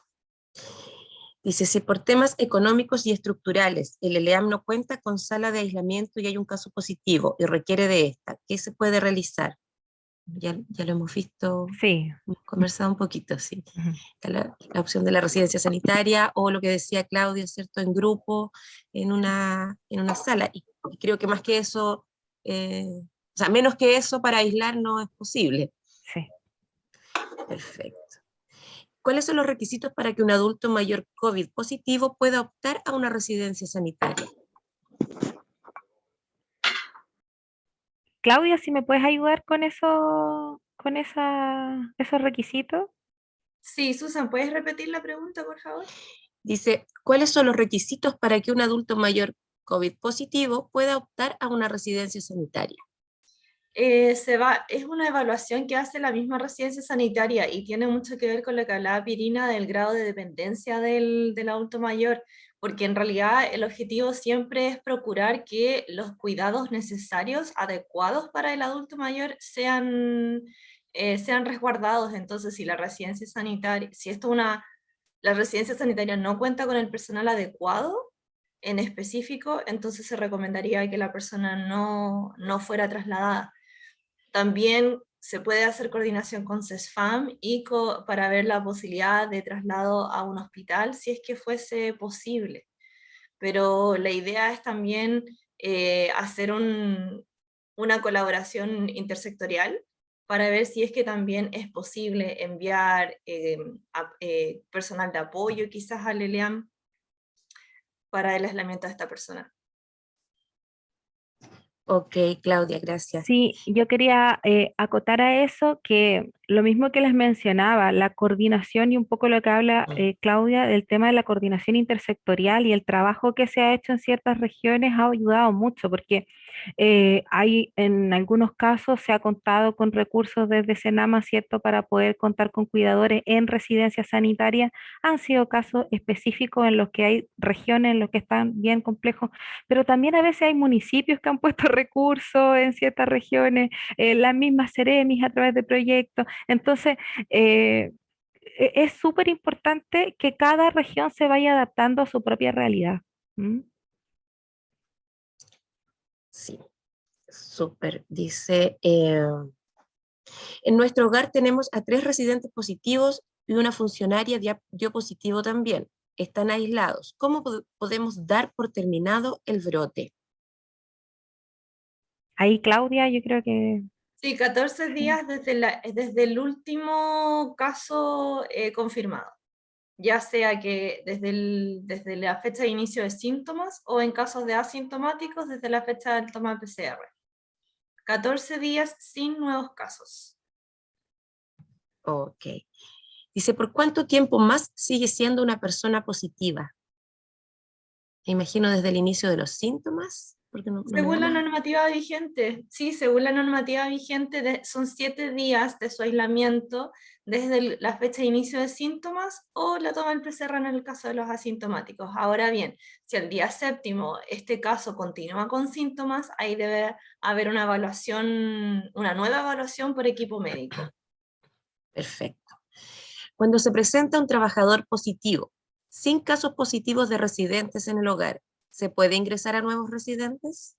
Dice, si por temas económicos y estructurales el ELEAM no cuenta con sala de aislamiento y hay un caso positivo y requiere de esta, ¿qué se puede realizar? Ya lo hemos visto, Sí. hemos conversado un poquito, sí. Ujú. Está la opción de la residencia sanitaria o lo que decía Claudia, ¿cierto? En grupo, en una sala. Y creo que más que eso, o sea, menos que eso para aislar no es posible. Sí. Perfecto. ¿Cuáles son los requisitos para que un adulto mayor COVID positivo pueda optar a una residencia sanitaria? Claudia, si me puedes ayudar con esos requisitos. Sí, Susan, ¿puedes repetir la pregunta, por favor? Dice, ¿cuáles son los requisitos para que un adulto mayor COVID positivo pueda optar a una residencia sanitaria? Es una evaluación que hace la misma residencia sanitaria y tiene mucho que ver con lo que hablaba Pirina del grado de dependencia del adulto mayor, porque en realidad el objetivo siempre es procurar que los cuidados necesarios, adecuados para el adulto mayor, sean resguardados. Entonces, si la residencia sanitaria, si esto la residencia sanitaria no cuenta con el personal adecuado en específico, entonces se recomendaría que la persona no fuera trasladada. También se puede hacer coordinación con CESFAM para ver la posibilidad de traslado a un hospital si es que fuese posible. Pero la idea es también hacer una colaboración intersectorial para ver si es que también es posible enviar personal de apoyo quizás al ELEAM para el aislamiento de esta persona. Ok, Claudia, gracias. Sí, yo quería acotar a eso que lo mismo que les mencionaba, la coordinación y un poco lo que habla Claudia del tema de la coordinación intersectorial y el trabajo que se ha hecho en ciertas regiones ha ayudado mucho porque hay en algunos casos se ha contado con recursos desde Senama, ¿cierto?, para poder contar con cuidadores en residencias sanitarias. Han sido casos específicos en los que hay regiones en los que están bien complejos, pero también a veces hay municipios que han puesto recursos en ciertas regiones, las mismas Ceremis a través de proyectos. Entonces, es súper importante que cada región se vaya adaptando a su propia realidad. ¿Mm? Sí, súper. Dice, en nuestro hogar tenemos a 3 residentes positivos y una funcionaria dio positivo también. Están aislados. ¿Cómo podemos dar por terminado el brote? Ahí, Claudia, yo creo que... Sí, 14 días desde el último caso confirmado, ya sea que desde la fecha de inicio de síntomas o en casos de asintomáticos desde la fecha del toma de PCR. 14 días sin nuevos casos. Ok. Dice, ¿por cuánto tiempo más sigue siendo una persona positiva? Me imagino desde el inicio de los síntomas. Porque no me Según da la más. normativa vigente, sí, según la normativa vigente son 7 días de su aislamiento desde la fecha de inicio de síntomas o la toma del PCR en el caso de los asintomáticos. Ahora bien, si al día 7º este caso continúa con síntomas, ahí debe haber una evaluación, una nueva evaluación por equipo médico. Perfecto. Cuando se presenta un trabajador positivo, sin casos positivos de residentes en el hogar, ¿se puede ingresar a nuevos residentes?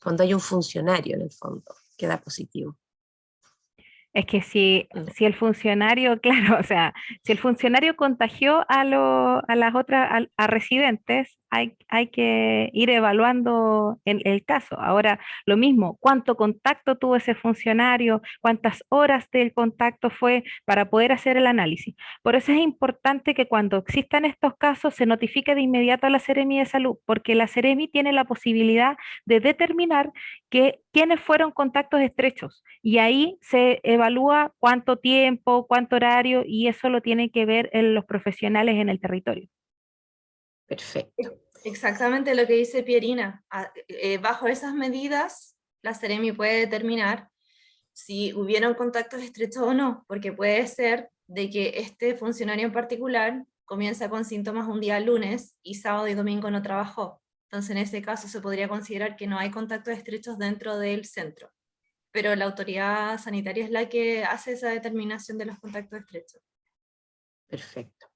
Cuando hay un funcionario en el fondo que da positivo. Es que si el funcionario, claro, o sea, si el funcionario contagió a las otras, a residentes, hay que ir evaluando el caso. Ahora, lo mismo, cuánto contacto tuvo ese funcionario, cuántas horas del contacto fue para poder hacer el análisis. Por eso es importante que cuando existan estos casos se notifique de inmediato a la Seremi de Salud, porque la Seremi tiene la posibilidad de determinar quiénes fueron contactos estrechos y ahí se evalúa cuánto tiempo, cuánto horario y eso lo tienen que ver los profesionales en el territorio. Perfecto. Exactamente lo que dice Pierina. Bajo esas medidas, la Seremi puede determinar si hubieron contactos estrechos o no, porque puede ser de que este funcionario en particular comienza con síntomas un día lunes y sábado y domingo no trabajó. Entonces, en ese caso se podría considerar que no hay contactos estrechos dentro del centro. Pero la autoridad sanitaria es la que hace esa determinación de los contactos estrechos. Perfecto.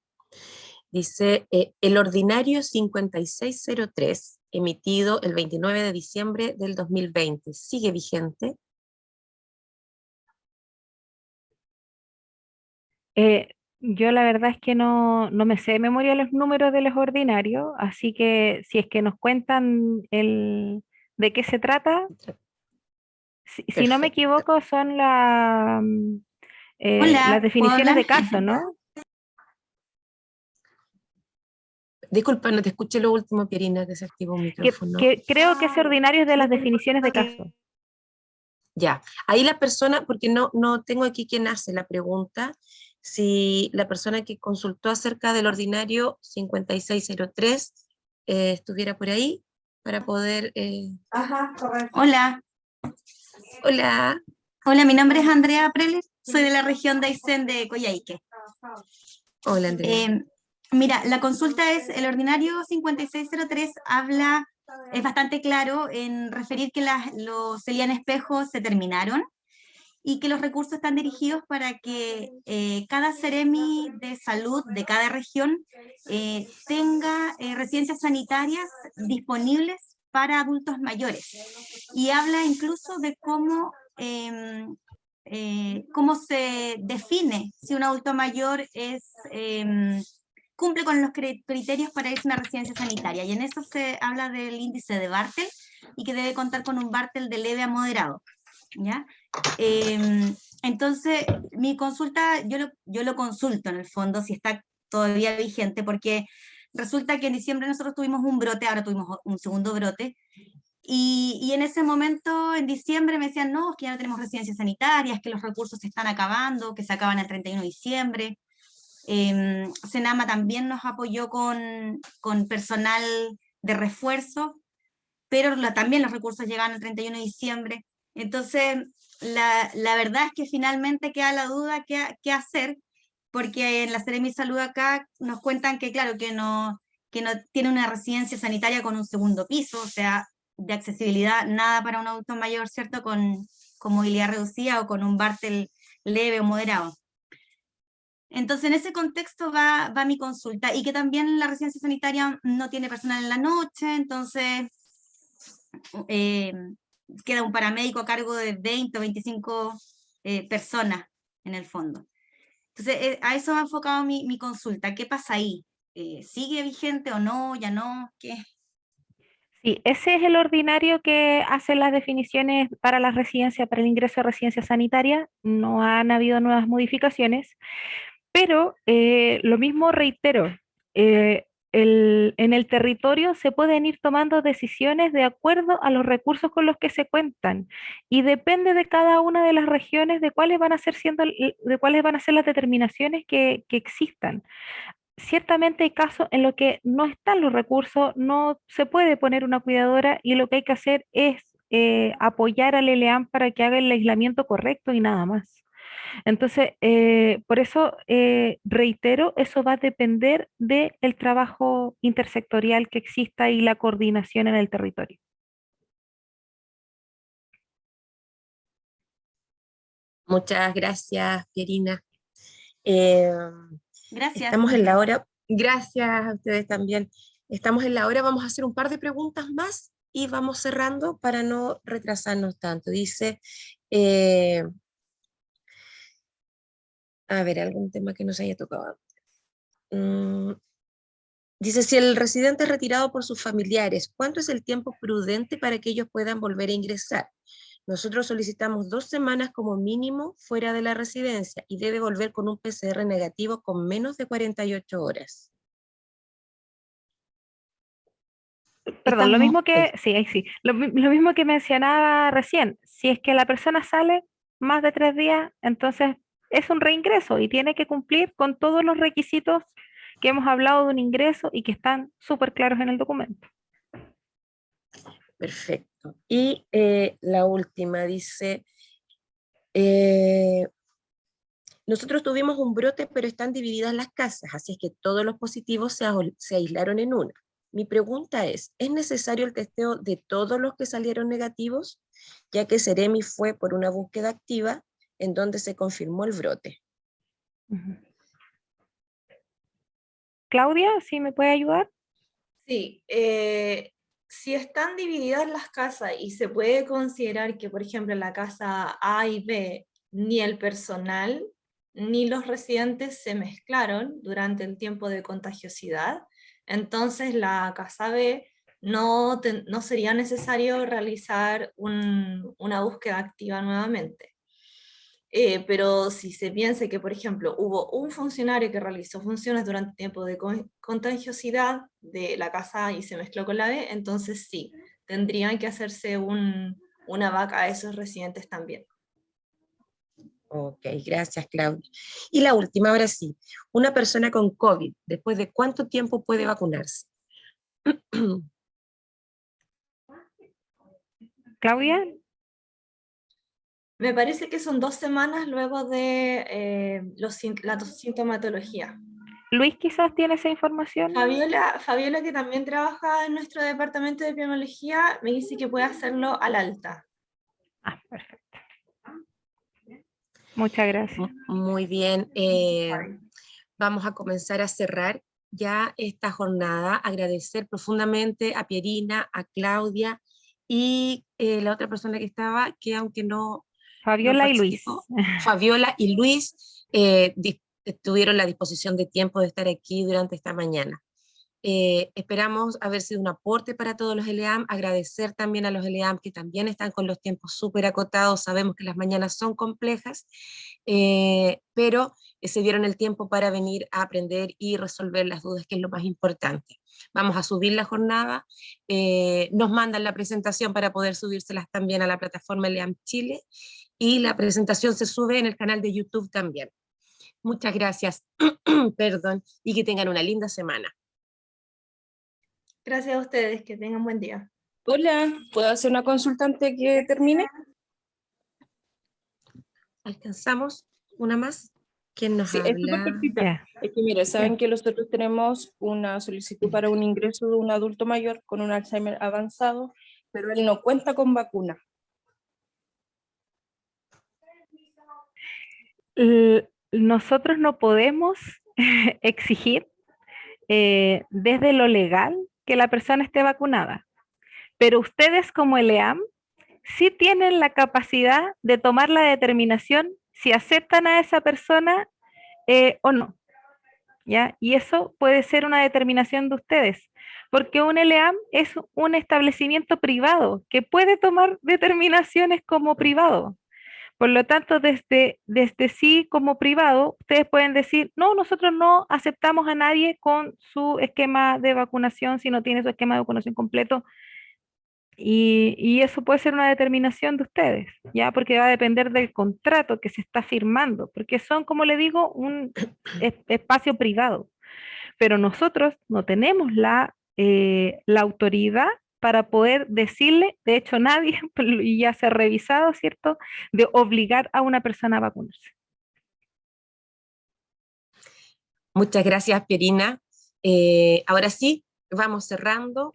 Dice, el ordinario 5603, emitido el 29 de diciembre del 2020, ¿sigue vigente? Yo la verdad es que no me sé de memoria los números de los ordinarios, así que si es que nos cuentan de qué se trata, si no me Perfecto. equivoco son las Hola, ¿puedo definiciones hablar? de caso, ¿no? Disculpa, no te escuché lo último, Pierina, que se activó un micrófono. Creo que ese ordinario es de las definiciones de caso. Ya, ahí la persona, porque no tengo aquí quien hace la pregunta, si la persona que consultó acerca del ordinario 5603 estuviera por ahí para poder... Ajá, correcto. Hola, Hola, mi nombre es Andrea Preles, soy de la región de Aysén de Coyhaique. hola Andrea. Mira, la consulta es, el ordinario 5603 es bastante claro en referir que los CELIAN espejos se terminaron y que los recursos están dirigidos para que cada Seremi de salud de cada región tenga residencias sanitarias disponibles para adultos mayores. Y habla incluso de cómo se define si un adulto mayor es cumple con los criterios para irse a una residencia sanitaria, y en eso se habla del índice de Bartel, y que debe contar con un Bartel de leve a moderado, ¿ya? Entonces, mi consulta, yo lo consulto en el fondo, si está todavía vigente, porque resulta que en diciembre nosotros tuvimos un brote, ahora tuvimos un segundo brote, y en ese momento, en diciembre, me decían, no, es que ya no tenemos residencias sanitarias, que los recursos se están acabando, que se acaban el 31 de diciembre. Senama también nos apoyó con personal de refuerzo, pero también los recursos llegaban el 31 de diciembre. Entonces, la verdad es que finalmente queda la duda qué hacer, porque en la Seremi Salud acá nos cuentan que, claro, que no tiene una residencia sanitaria con un segundo piso, o sea, de accesibilidad, nada para un adulto mayor, ¿cierto? Con movilidad reducida o con un Bartel leve o moderado. Entonces, en ese contexto va mi consulta, y que también la residencia sanitaria no tiene personal en la noche, entonces queda un paramédico a cargo de 20 o 25 personas en el fondo. Entonces, a eso va enfocado mi consulta. ¿Qué pasa ahí? ¿Sigue vigente o no? ¿Ya no? ¿Qué? Sí, ese es el ordinario que hace las definiciones para la residencia, para el ingreso a residencia sanitaria. No han habido nuevas modificaciones, pero lo mismo reitero, en el territorio se pueden ir tomando decisiones de acuerdo a los recursos con los que se cuentan, y depende de cada una de las regiones de cuáles van a ser las determinaciones que existan. Ciertamente hay casos en los que no están los recursos, no se puede poner una cuidadora, y lo que hay que hacer es apoyar al ELEAM para que haga el aislamiento correcto y nada más. Entonces, por eso reitero, eso va a depender del trabajo intersectorial que exista y la coordinación en el territorio. Muchas gracias, Pierina. Gracias. Estamos en la hora. Gracias a ustedes también. Estamos en la hora, vamos a hacer un par de preguntas más y vamos cerrando para no retrasarnos tanto. Dice, a ver, algún tema que nos haya tocado. Dice, si el residente es retirado por sus familiares, ¿cuánto es el tiempo prudente para que ellos puedan volver a ingresar? Nosotros solicitamos 2 semanas como mínimo fuera de la residencia, y debe volver con un PCR negativo con menos de 48 horas. Perdón, lo mismo Ahí. que, sí, ahí sí, lo mismo que mencionaba recién. Si es que la persona sale más de 3 días, entonces es un reingreso y tiene que cumplir con todos los requisitos que hemos hablado de un ingreso y que están súper claros en el documento. Perfecto. Y la última dice, nosotros tuvimos un brote, pero están divididas las casas, así es que todos los positivos se aislaron en una. Mi pregunta ¿es necesario el testeo de todos los que salieron negativos? Ya que Seremi fue por una búsqueda activa en donde se confirmó el brote. Claudia, ¿sí me puede ayudar? Sí, si están divididas las casas y se puede considerar que, por ejemplo, en la casa A y B, ni el personal ni los residentes se mezclaron durante el tiempo de contagiosidad, entonces la casa B no sería necesario realizar una búsqueda activa nuevamente. Pero si se piensa que, por ejemplo, hubo un funcionario que realizó funciones durante el tiempo de contagiosidad de la casa A y se mezcló con la B, entonces sí, tendrían que hacerse una vaca a esos residentes también. Ok, gracias, Claudia. Y la última, ahora sí. Una persona con COVID, ¿después de cuánto tiempo puede vacunarse? Claudia. Me parece que son 2 semanas luego de la sintomatología. Luis quizás tiene esa información. Fabiola, que también trabaja en nuestro departamento de epidemiología, me dice que puede hacerlo al alta. Ah, perfecto. Muchas gracias. Muy bien. Vamos a comenzar a cerrar ya esta jornada. Agradecer profundamente a Pierina, a Claudia y la otra persona que estaba, que aunque no Fabiola y Luis. Fabiola y Luis, tuvieron la disposición de tiempo de estar aquí durante esta mañana. Esperamos haber sido un aporte para todos los LEAM, agradecer también a los LEAM que también están con los tiempos súper acotados, sabemos que las mañanas son complejas, pero se dieron el tiempo para venir a aprender y resolver las dudas, que es lo más importante. Vamos a subir la jornada, nos mandan la presentación para poder subírselas también a la plataforma LEAM Chile, y la presentación se sube en el canal de YouTube también. Muchas gracias, perdón, y que tengan una linda semana. Gracias a ustedes, que tengan buen día. Hola, ¿puedo hacer una consulta antes que termine? ¿Alcanzamos una más? ¿Quién nos Sí, es súper habla? cortita. Ya. Es que mire, saben que nosotros tenemos una solicitud para un ingreso de un adulto mayor con un Alzheimer avanzado, pero él no cuenta con vacuna. Nosotros no podemos exigir desde lo legal que la persona esté vacunada, pero ustedes como LEAM sí tienen la capacidad de tomar la determinación si aceptan a esa persona o no, ¿ya? Y eso puede ser una determinación de ustedes, porque un LEAM es un establecimiento privado que puede tomar determinaciones como privado. Por lo tanto, desde sí como privado, ustedes pueden decir, no, nosotros no aceptamos a nadie con su esquema de vacunación si no tiene su esquema de vacunación completo. Y eso puede ser una determinación de ustedes, ¿ya? Porque va a depender del contrato que se está firmando, porque son, como le digo, un espacio privado. Pero nosotros no tenemos la autoridad para poder decirle, de hecho nadie, y ya se ha revisado, ¿cierto?, de obligar a una persona a vacunarse. Muchas gracias, Pierina. Ahora sí, vamos cerrando.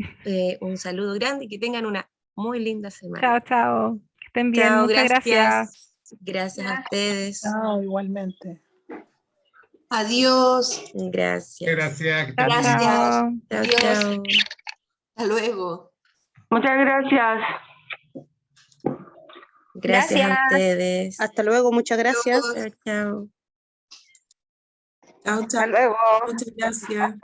Un saludo grande y que tengan una muy linda semana. Chao, chao. Que estén bien. Chao, Muchas gracias. Gracias a ustedes. Chao, igualmente. Adiós. Gracias. Gracias. Chao, Gracias. chao. Chao, Adiós. chao. Hasta luego. Muchas gracias. Gracias a Gracias. ustedes. Hasta luego, muchas gracias. Chao, chao. Chao, Hasta chao. luego. Muchas gracias.